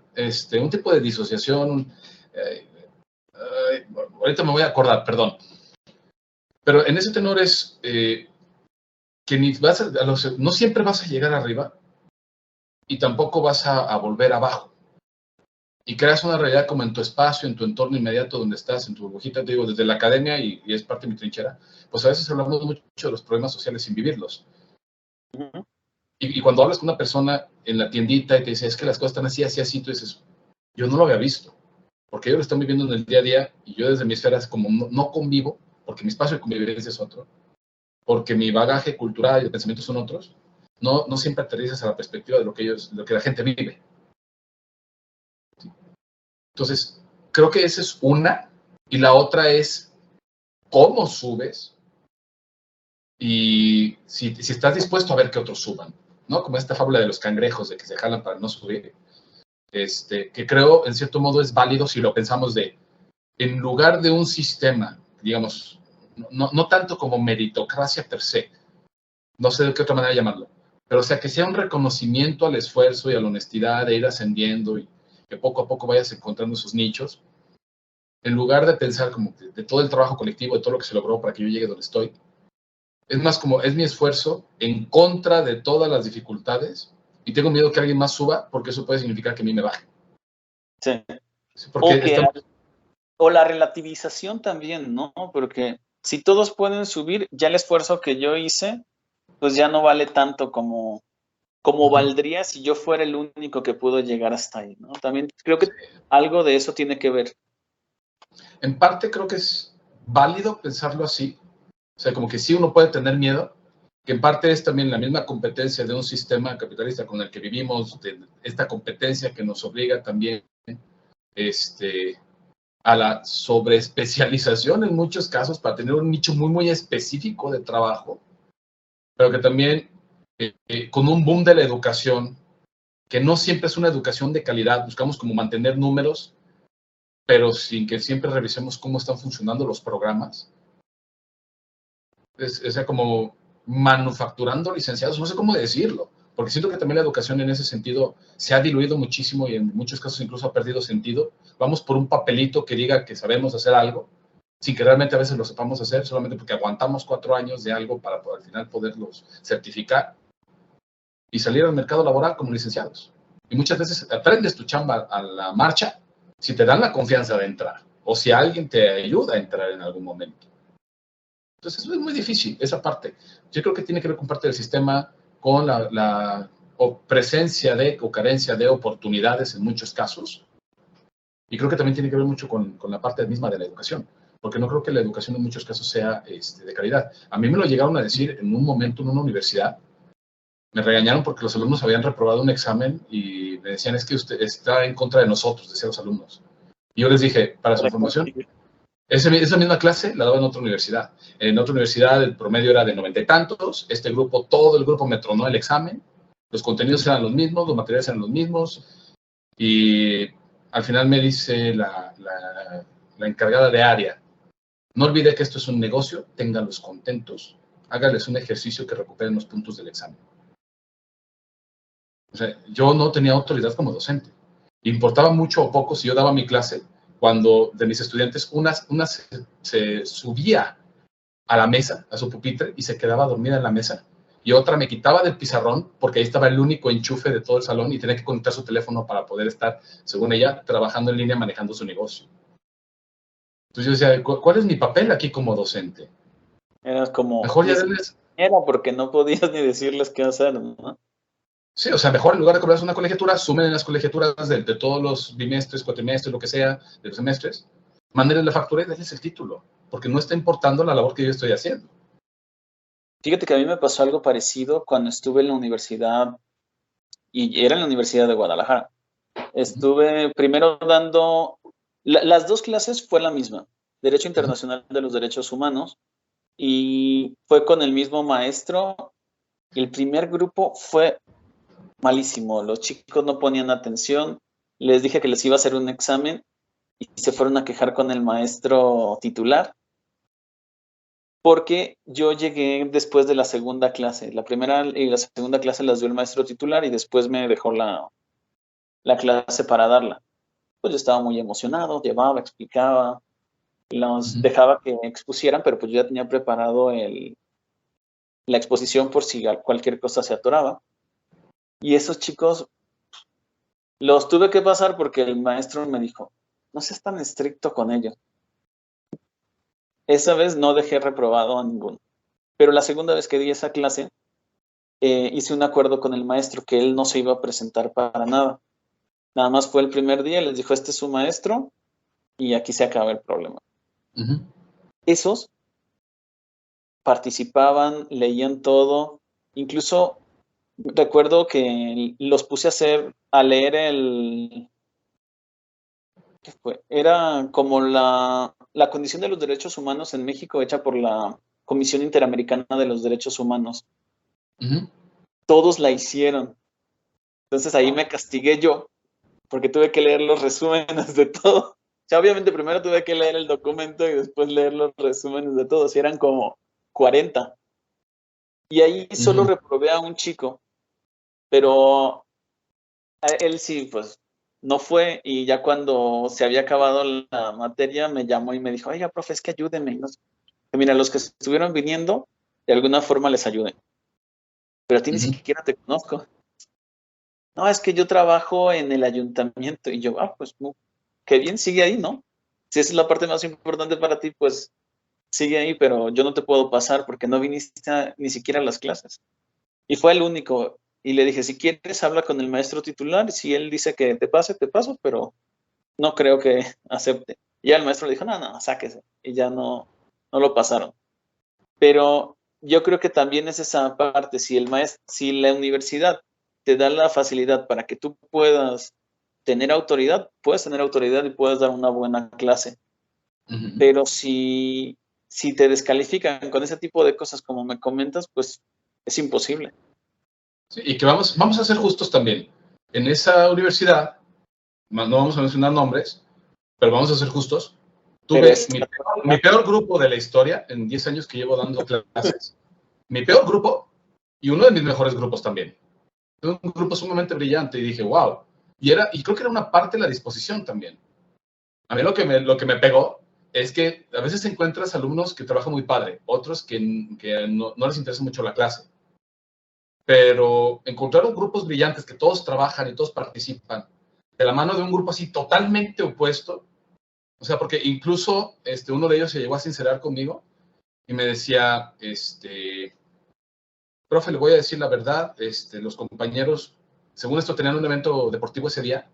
un tipo de disociación, eh, ahorita me voy a acordar, perdón, pero en ese tenor es que ni vas no siempre vas a llegar arriba y tampoco vas a volver abajo. y creas una realidad como en tu espacio, en tu entorno inmediato donde estás, en tu burbujita, te digo, desde la academia, y es parte de mi trinchera, pues a veces hablamos mucho de los problemas sociales sin vivirlos. Y cuando hablas con una persona en la tiendita y te dice, es que las cosas están así, así, así, tú dices, yo no lo había visto, porque ellos lo están viviendo en el día a día, y yo desde mi esfera como no convivo, porque mi espacio de convivencia es otro, porque mi bagaje cultural y de pensamiento son otros, no siempre aterrizas a la perspectiva de lo que la gente vive. Entonces, creo que esa es una, y la otra es cómo subes, y si estás dispuesto a ver que otros suban, ¿no? Como esta fábula de los cangrejos, de que se jalan para no subir, que creo, en cierto modo, es válido si lo pensamos en lugar de un sistema, digamos, no tanto como meritocracia per se, no sé de qué otra manera llamarlo, pero o sea, que sea un reconocimiento al esfuerzo y a la honestidad de ir ascendiendo y que poco a poco vayas encontrando esos nichos, en lugar de pensar como de todo el trabajo colectivo, de todo lo que se logró para que yo llegue donde estoy, es más como es mi esfuerzo en contra de todas las dificultades y tengo miedo que alguien más suba porque eso puede significar que a mí me baje. Sí. Porque o la relativización también, ¿no? Porque si todos pueden subir, ya el esfuerzo que yo hice, pues ya no vale tanto como valdría si yo fuera el único que pudo llegar hasta ahí, ¿no? También creo que algo de eso tiene que ver. En parte creo que es válido pensarlo así. O sea, como que sí uno puede tener miedo, que en parte es también la misma competencia de un sistema capitalista con el que vivimos, de esta competencia que nos obliga también a la sobreespecialización en muchos casos para tener un nicho muy, muy específico de trabajo, pero que también con un boom de la educación, que no siempre es una educación de calidad, buscamos como mantener números, pero sin que siempre revisemos cómo están funcionando los programas. O sea, como manufacturando licenciados, no sé cómo decirlo, porque siento que también la educación en ese sentido se ha diluido muchísimo y en muchos casos incluso ha perdido sentido. Vamos por un papelito que diga que sabemos hacer algo, sin que realmente a veces lo sepamos hacer, solamente porque aguantamos 4 años de algo para al final poderlos certificar y salir al mercado laboral como licenciados. Y muchas veces aprendes tu chamba a la marcha si te dan la confianza de entrar o si alguien te ayuda a entrar en algún momento. Entonces es muy difícil esa parte. Yo creo que tiene que ver con parte del sistema, con la presencia de o carencia de oportunidades en muchos casos. Y creo que también tiene que ver mucho con la parte misma de la educación, porque no creo que la educación en muchos casos sea de calidad. A mí me lo llegaron a decir en un momento en una universidad. Me regañaron porque los alumnos habían reprobado un examen y me decían, es que usted está en contra de nosotros, decían los alumnos. Y yo les dije, para su información, esa misma clase la daba en otra universidad. En otra universidad el promedio era de 90 y tantos. Todo el grupo me tronó el examen. Los contenidos eran los mismos, los materiales eran los mismos. Y al final me dice la encargada de área, no olvide que esto es un negocio, ténganlos contentos, hágales un ejercicio que recuperen los puntos del examen. O sea, yo no tenía autoridad como docente. Importaba mucho o poco si yo daba mi clase, cuando de mis estudiantes, una se subía a la mesa, a su pupitre, y se quedaba dormida en la mesa. Y otra me quitaba del pizarrón, porque ahí estaba el único enchufe de todo el salón y tenía que conectar su teléfono para poder estar, según ella, trabajando en línea, manejando su negocio. Entonces yo decía, ¿cuál es mi papel aquí como docente? Eras como... Mejor ya denles... Era porque no podías ni decirles qué hacer, ¿no? Sí, o sea, mejor en lugar de cobrarse una colegiatura, sumen en las colegiaturas de todos los bimestres, cuatrimestres, lo que sea, de los semestres, mándenles la factura y denles el título, porque no está importando la labor que yo estoy haciendo. Fíjate que a mí me pasó algo parecido cuando estuve en la universidad, y era en la Universidad de Guadalajara. Estuve primero dando, las dos clases fue la misma, Derecho Internacional de los Derechos Humanos, y fue con el mismo maestro. El primer grupo fue malísimo, los chicos no ponían atención, les dije que les iba a hacer un examen y se fueron a quejar con el maestro titular, porque yo llegué después de la segunda clase. La primera y la segunda clase las dio el maestro titular y después me dejó la clase para darla. Pues yo estaba muy emocionado, llevaba, explicaba, los dejaba que expusieran, pero pues yo ya tenía preparado la exposición por si cualquier cosa se atoraba. Y esos chicos Los tuve que pasar porque el maestro me dijo, no seas tan estricto con ellos. Esa vez no dejé reprobado a ninguno. Pero la segunda vez que di esa clase, hice un acuerdo con el maestro que él no se iba a presentar para nada. Nada más fue el primer día, les dijo, este es su maestro y aquí se acaba el problema. Esos participaban, leían todo, incluso recuerdo que los puse a leer ¿qué fue? Era como la condición de los derechos humanos en México hecha por la Comisión Interamericana de los Derechos Humanos. Todos la hicieron. Entonces ahí me castigué yo, porque tuve que leer los resúmenes de todo. O sea, obviamente primero tuve que leer el documento y después leer los resúmenes de todos, y eran como 40. Y ahí solo reprobé a un chico, pero él sí, pues, no fue, y ya cuando se había acabado la materia, me llamó y me dijo, oiga, profe, es que ayúdeme. Y no sé. Mira, los que estuvieron viniendo, de alguna forma les ayuden. Pero a ti ni siquiera te conozco. No, es que yo trabajo en el ayuntamiento. Y yo, pues, qué bien, sigue ahí, ¿no? Si esa es la parte más importante para ti, pues, sigue ahí, pero yo no te puedo pasar porque no viniste ni siquiera a las clases. Y fue el único. Y le dije, si quieres, habla con el maestro titular. Si él dice que te pase, te paso, pero no creo que acepte. Y ya el maestro le dijo, no, sáquese. Y ya no lo pasaron. Pero yo creo que también es esa parte, si la universidad te da la facilidad para que tú puedas tener autoridad, puedes tener autoridad y puedes dar una buena clase. Pero si te descalifican con ese tipo de cosas como me comentas, pues es imposible. Sí, y que vamos a ser justos también. En esa universidad, no vamos a mencionar nombres, pero vamos a ser justos. Tuve mi peor grupo de la historia en 10 años que llevo dando clases. Mi peor grupo y uno de mis mejores grupos también. Un grupo sumamente brillante y dije, wow. Y creo que era una parte de la disposición también. A mí lo que me pegó es que a veces encuentras alumnos que trabajan muy padre, otros que no les interesa mucho la clase. Pero encontraron grupos brillantes que todos trabajan y todos participan de la mano de un grupo así totalmente opuesto. O sea, porque incluso uno de ellos se llegó a sincerar conmigo y me decía, profe, le voy a decir la verdad, los compañeros, según esto, tenían un evento deportivo ese día,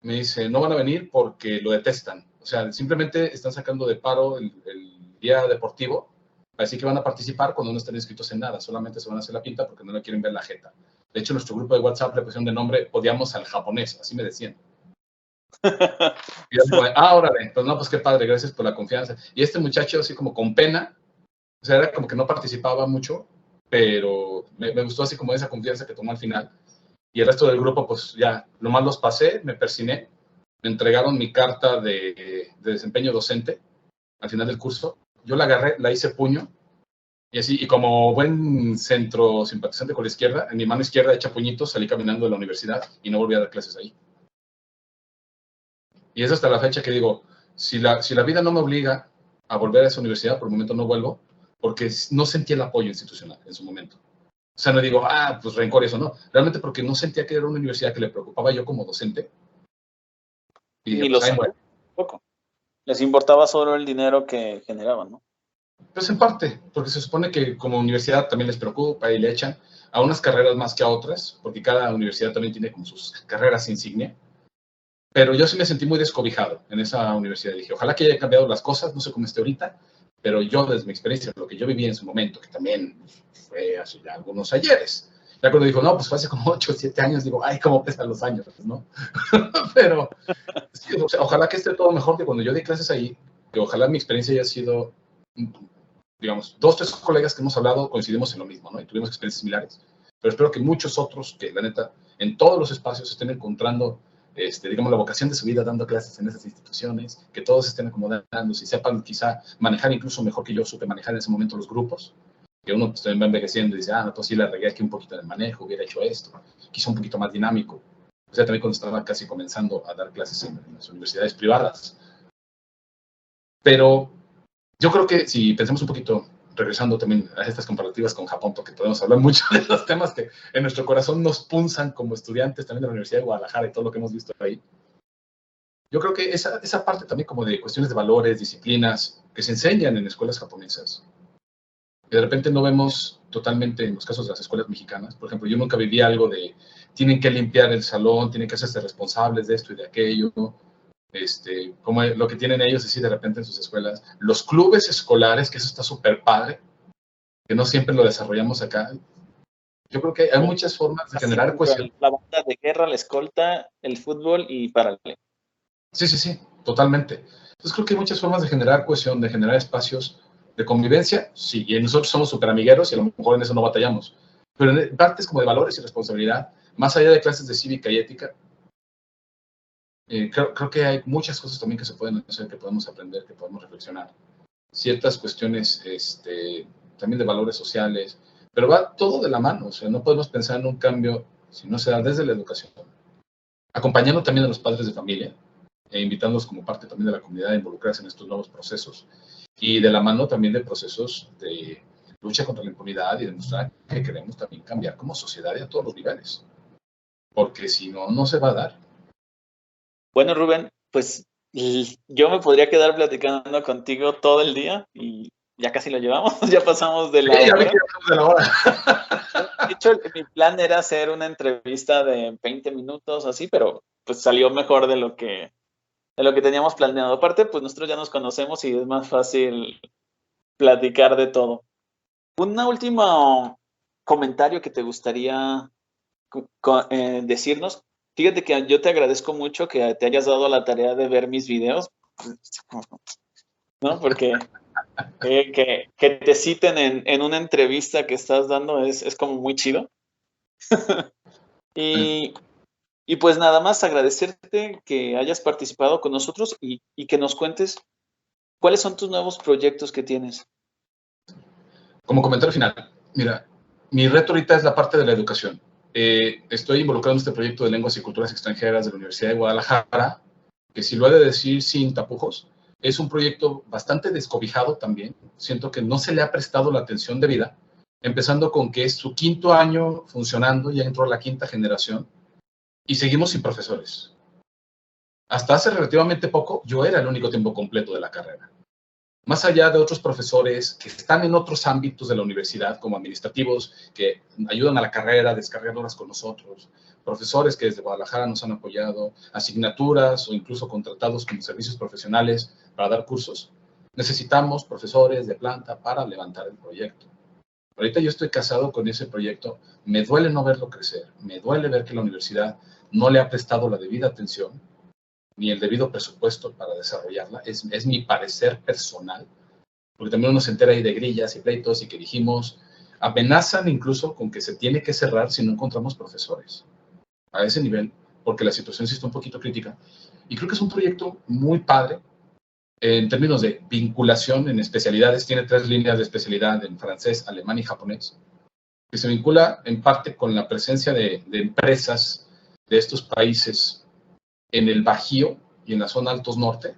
me dice, no van a venir porque lo detestan. O sea, simplemente están sacando de paro el día deportivo, así que van a participar cuando no estén inscritos en nada, solamente se van a hacer la pinta porque no le quieren ver la jeta. De hecho, nuestro grupo de WhatsApp le pusieron de nombre, odiamos al japonés, así me decían. Y yo como, órale, pues no, pues qué padre, gracias por la confianza. Y este muchacho así como con pena, o sea, era como que no participaba mucho, pero me gustó así como esa confianza que tomó al final. Y el resto del grupo, pues ya, nomás los pasé, me persiné, me entregaron mi carta de desempeño docente al final del curso. Yo la agarré, la hice puño, y así, y como buen centro simpatizante con la izquierda, en mi mano izquierda hecha puñitos, salí caminando de la universidad y no volví a dar clases ahí. Y es hasta la fecha que digo, si la vida no me obliga a volver a esa universidad, por el momento no vuelvo, porque no sentí el apoyo institucional en su momento. O sea, no digo, pues rencor eso, no. Realmente porque no sentía que era una universidad que le preocupaba yo como docente. Y dije, pues ahí muere. Poco. Les importaba solo el dinero que generaban, ¿no? Pues en parte, porque se supone que como universidad también les preocupa y le echan a unas carreras más que a otras, porque cada universidad también tiene como sus carreras insignia. Pero yo sí me sentí muy descobijado en esa universidad. Dije, ojalá que haya cambiado las cosas, no sé cómo esté ahorita, pero yo desde mi experiencia, lo que yo viví en su momento, que también fue hace ya algunos ayeres, ya cuando dijo, no, pues fue hace como 8 o 7 años, digo, ay, cómo pesan los años, ¿no? Pero sí, o sea, ojalá que esté todo mejor que cuando yo di clases ahí, que ojalá mi experiencia haya sido, digamos, 2, 3 colegas que hemos hablado coincidimos en lo mismo, ¿no? Y tuvimos experiencias similares, pero espero que muchos otros, que la neta, en todos los espacios estén encontrando digamos, la vocación de su vida dando clases en esas instituciones, que todos estén acomodando, si sepan quizá manejar incluso mejor que yo supe manejar en ese momento los grupos, que uno pues, también va envejeciendo y dice, no, pues sí, la regué aquí un poquito en el manejo, hubiera hecho esto, quizá un poquito más dinámico. O sea, también cuando estaba casi comenzando a dar clases en las universidades privadas. Pero yo creo que si pensamos un poquito regresando también a estas comparativas con Japón, porque podemos hablar mucho de los temas que en nuestro corazón nos punzan como estudiantes también de la Universidad de Guadalajara y todo lo que hemos visto ahí. Yo creo que esa parte también como de cuestiones de valores, disciplinas, que se enseñan en escuelas japonesas, que de repente no vemos totalmente en los casos de las escuelas mexicanas. Por ejemplo, yo nunca viví algo de tienen que limpiar el salón, tienen que hacerse responsables de esto y de aquello, como lo que tienen ellos así de repente en sus escuelas. Los clubes escolares, que eso está súper padre, que no siempre lo desarrollamos acá. Yo creo que hay muchas formas de generar cohesión. La banda de guerra, la escolta, el fútbol y párale. Sí, totalmente. Entonces creo que hay muchas formas de generar cohesión, de generar espacios de convivencia. Sí, y nosotros somos súper amigueros y a lo mejor en eso no batallamos. Pero en partes como de valores y responsabilidad, más allá de clases de cívica y ética, creo que hay muchas cosas también que se pueden hacer, que podemos aprender, que podemos reflexionar. Ciertas cuestiones también de valores sociales, pero va todo de la mano. O sea, no podemos pensar en un cambio si no se da desde la educación. Acompañando también a los padres de familia, e invitándolos como parte también de la comunidad a involucrarse en estos nuevos procesos. Y de la mano también de procesos de lucha contra la impunidad y demostrar que queremos también cambiar como sociedad y a todos los niveles. Porque si no, no se va a dar. Bueno, Rubén, pues yo me podría quedar platicando contigo todo el día y ya casi lo llevamos, ya pasamos de la hora. Ya vi que ya pasamos de la hora. De hecho, mi plan era hacer una entrevista de 20 minutos así, pero pues salió mejor de lo que teníamos planeado. Aparte, pues nosotros ya nos conocemos y es más fácil platicar de todo. Un último comentario que te gustaría decirnos. Fíjate que yo te agradezco mucho que te hayas dado la tarea de ver mis videos, ¿no? Porque que te citen en una entrevista que estás dando es como muy chido. Y pues nada más agradecerte que hayas participado con nosotros y que nos cuentes cuáles son tus nuevos proyectos que tienes. Como comentario final, mira, mi reto ahorita es la parte de la educación. Estoy involucrado en este proyecto de lenguas y culturas extranjeras de la Universidad de Guadalajara, que si lo he de decir sin tapujos, es un proyecto bastante descobijado también. Siento que no se le ha prestado la atención debida, empezando con que es su 5º año funcionando, ya entró la 5ª generación, y seguimos sin profesores. Hasta hace relativamente poco, yo era el único tiempo completo de la carrera. Más allá de otros profesores que están en otros ámbitos de la universidad, como administrativos, que ayudan a la carrera, descargándolas con nosotros, profesores que desde Guadalajara nos han apoyado, asignaturas o incluso contratados como servicios profesionales para dar cursos, necesitamos profesores de planta para levantar el proyecto. Ahorita yo estoy casado con ese proyecto, me duele no verlo crecer, me duele ver que la universidad no le ha prestado la debida atención ni el debido presupuesto para desarrollarla, es mi parecer personal, porque también uno se entera ahí de grillas y pleitos y que dijimos, amenazan incluso con que se tiene que cerrar si no encontramos profesores a ese nivel, porque la situación sí está un poquito crítica. Y creo que es un proyecto muy padre en términos de vinculación en especialidades. Tiene 3 líneas de especialidad en francés, alemán y japonés, que se vincula en parte con la presencia de empresas de estos países en el Bajío y en la zona Altos Norte,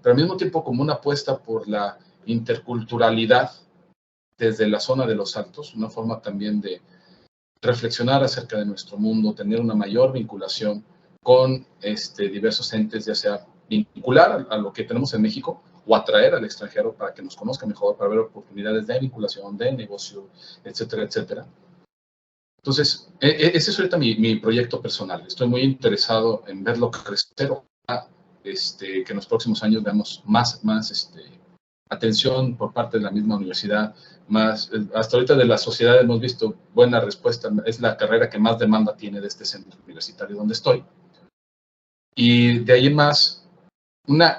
pero al mismo tiempo como una apuesta por la interculturalidad desde la zona de los Altos, una forma también de reflexionar acerca de nuestro mundo, tener una mayor vinculación con diversos entes, ya sea vincular a lo que tenemos en México o atraer al extranjero para que nos conozca mejor, para ver oportunidades de vinculación, de negocio, etcétera, etcétera. Entonces, ese es ahorita mi proyecto personal. Estoy muy interesado en verlo crecer, que en los próximos años veamos más atención por parte de la misma universidad. Hasta ahorita de la sociedad hemos visto buena respuesta. Es la carrera que más demanda tiene de este centro universitario donde estoy. Y de ahí en más, una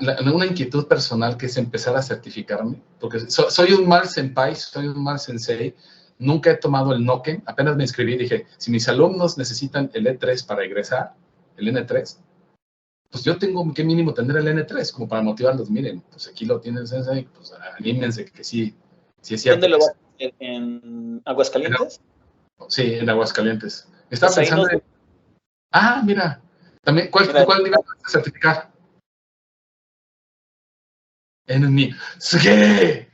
inquietud personal que es empezar a certificarme, porque soy un mal senpai, soy un mal sensei. Nunca he tomado el NOKEN, apenas me inscribí y dije, si mis alumnos necesitan el E3 para egresar, el N3, pues yo tengo que mínimo tener el N3 como para motivarlos. Miren, pues aquí lo tienen, sensei, pues anímense que sí es cierto. ¿Dónde lo vas a hacer? ¿En Aguascalientes? Sí, en Aguascalientes. Estaba Pues pensando en... mira, también, ¿cuál nivel vas a certificar? En mi... ¡Suge!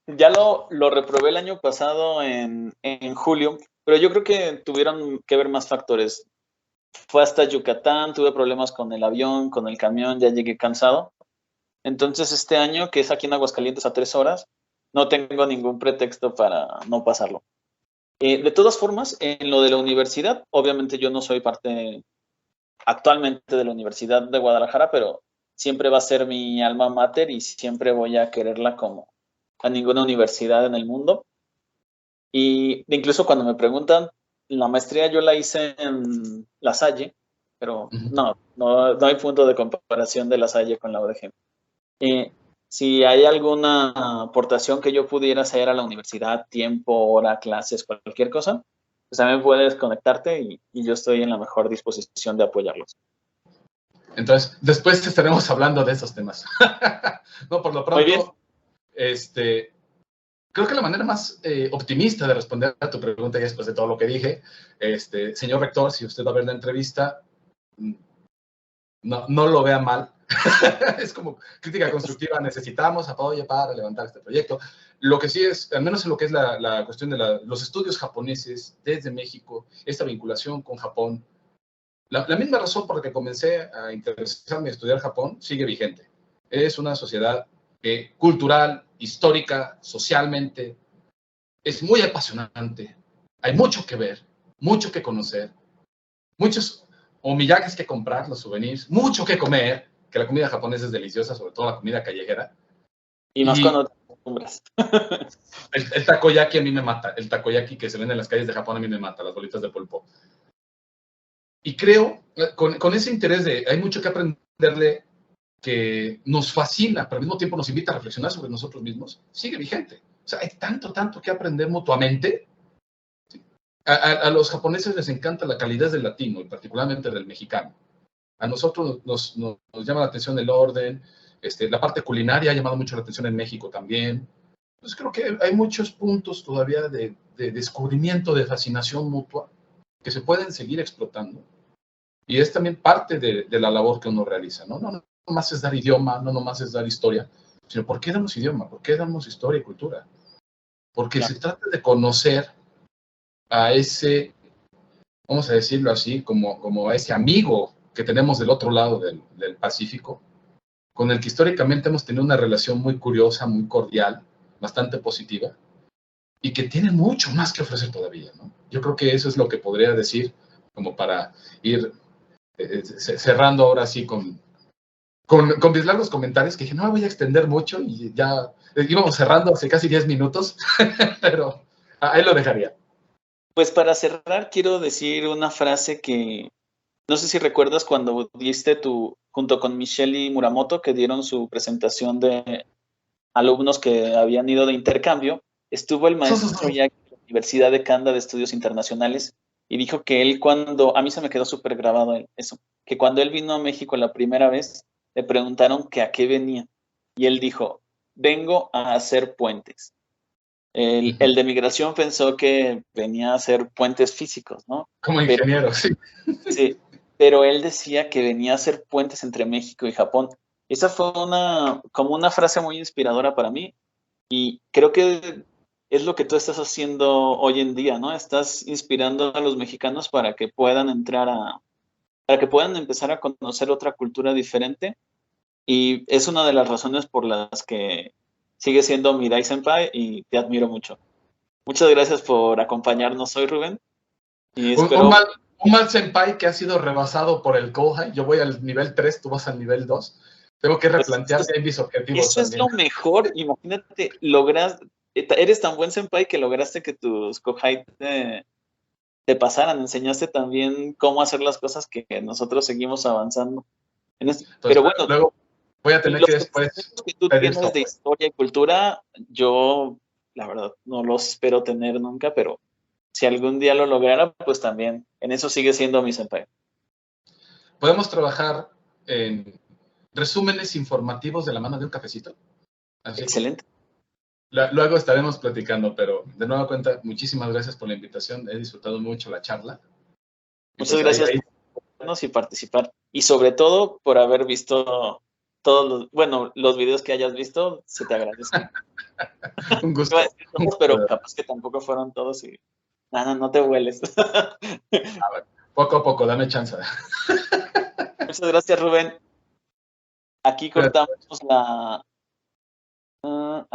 Ya lo reprobé el año pasado en julio, pero yo creo que tuvieron que ver más factores. Fue hasta Yucatán, tuve problemas con el avión, con el camión, ya llegué cansado. Entonces este año, que es aquí en Aguascalientes a 3 horas, no tengo ningún pretexto para no pasarlo. De todas formas, en lo de la universidad, obviamente yo no soy parte actualmente de la Universidad de Guadalajara, pero siempre va a ser mi alma mater y siempre voy a quererla como a ninguna universidad en el mundo. Y incluso cuando me preguntan, la maestría yo la hice en La Salle, pero no hay punto de comparación de La Salle con la UDG. Si hay alguna aportación que yo pudiera hacer a la universidad, tiempo, hora, clases, cualquier cosa, pues también puedes conectarte y yo estoy en la mejor disposición de apoyarlos. Entonces, después estaremos hablando de esos temas. No, por lo pronto, creo que la manera más optimista de responder a tu pregunta, y después de todo lo que dije, señor rector, si usted va a ver la entrevista, no lo vea mal. Es como crítica constructiva, necesitamos apoyo para levantar este proyecto. Lo que sí es, al menos en lo que es la cuestión de los estudios japoneses desde México, esta vinculación con Japón, la misma razón por la que comencé a interesarme en estudiar Japón sigue vigente. Es una sociedad cultural, histórica, socialmente, es muy apasionante. Hay mucho que ver, mucho que conocer, muchos omiyages que comprar, los souvenirs, mucho que comer, que la comida japonesa es deliciosa, sobre todo la comida callejera. Y más cuando te acostumbras. El takoyaki a mí me mata. El takoyaki que se vende en las calles de Japón a mí me mata, las bolitas de pulpo. Y creo, con ese interés de, hay mucho que aprenderle, que nos fascina, pero al mismo tiempo nos invita a reflexionar sobre nosotros mismos, sigue vigente. O sea, hay tanto que aprender mutuamente. A los japoneses les encanta la calidez del latino, y particularmente del mexicano. A nosotros nos llama la atención el orden, la parte culinaria ha llamado mucho la atención en México también. Entonces creo que hay muchos puntos todavía de descubrimiento, de fascinación mutua, que se pueden seguir explotando. Y es también parte de la labor que uno realiza, ¿no? No nomás es dar idioma, no nomás es dar historia, sino ¿por qué damos idioma? ¿Por qué damos historia y cultura? Porque se trata de conocer a ese, vamos a decirlo así, como a ese amigo que tenemos del otro lado del Pacífico, con el que históricamente hemos tenido una relación muy curiosa, muy cordial, bastante positiva, y que tiene mucho más que ofrecer todavía, ¿no? Yo creo que eso es lo que podría decir, como para ir cerrando ahora sí con mis largos comentarios, que dije, no me voy a extender mucho, y ya íbamos cerrando hace casi 10 minutos, pero ahí lo dejaría. Pues para cerrar, quiero decir una frase que no sé si recuerdas cuando diste junto con Michelle y Muramoto, que dieron su presentación de alumnos que habían ido de intercambio, estuvo el maestro ya en la Universidad de Kanda de Estudios Internacionales y dijo que él a mí se me quedó súper grabado eso, que cuando él vino a México la primera vez, le preguntaron que a qué venía y él dijo, vengo a hacer puentes. El de migración pensó que venía a hacer puentes físicos, ¿no? Como ingeniero, sí. Sí, pero él decía que venía a hacer puentes entre México y Japón. Esa fue como una frase muy inspiradora para mí y creo que es lo que tú estás haciendo hoy en día, ¿no? Estás inspirando a los mexicanos para que puedan para que puedan empezar a conocer otra cultura diferente y es una de las razones por las que sigue siendo mi Dai Senpai y te admiro mucho. Muchas gracias por acompañarnos hoy, Rubén. Y espero... Un mal senpai que ha sido rebasado por el Kohai. Yo voy al nivel 3, tú vas al nivel 2. Tengo que replantear bien mis objetivos. Eso también. Es lo mejor. Imagínate, eres tan buen senpai que lograste que tus Kohai te pasaran. Enseñaste también cómo hacer las cosas que nosotros seguimos avanzando. Entonces, pero bueno, luego voy a tener que después que tú tienes de historia y cultura, yo la verdad no los espero tener nunca, pero si algún día lo lograra, pues también en eso sigue siendo mi senpai. Podemos trabajar en resúmenes informativos de la mano de un cafecito. Así. Excelente. Luego estaremos platicando, pero de nueva cuenta, muchísimas gracias por la invitación. He disfrutado mucho la charla. Muchas gracias por vernos y participar. Y sobre todo por haber visto los videos que hayas visto, se te agradece. Un gusto. Iba a decir todos, pero capaz que tampoco fueron todos y no te hueles. Poco a poco, dame chance. Muchas gracias, Rubén. Aquí cortamos la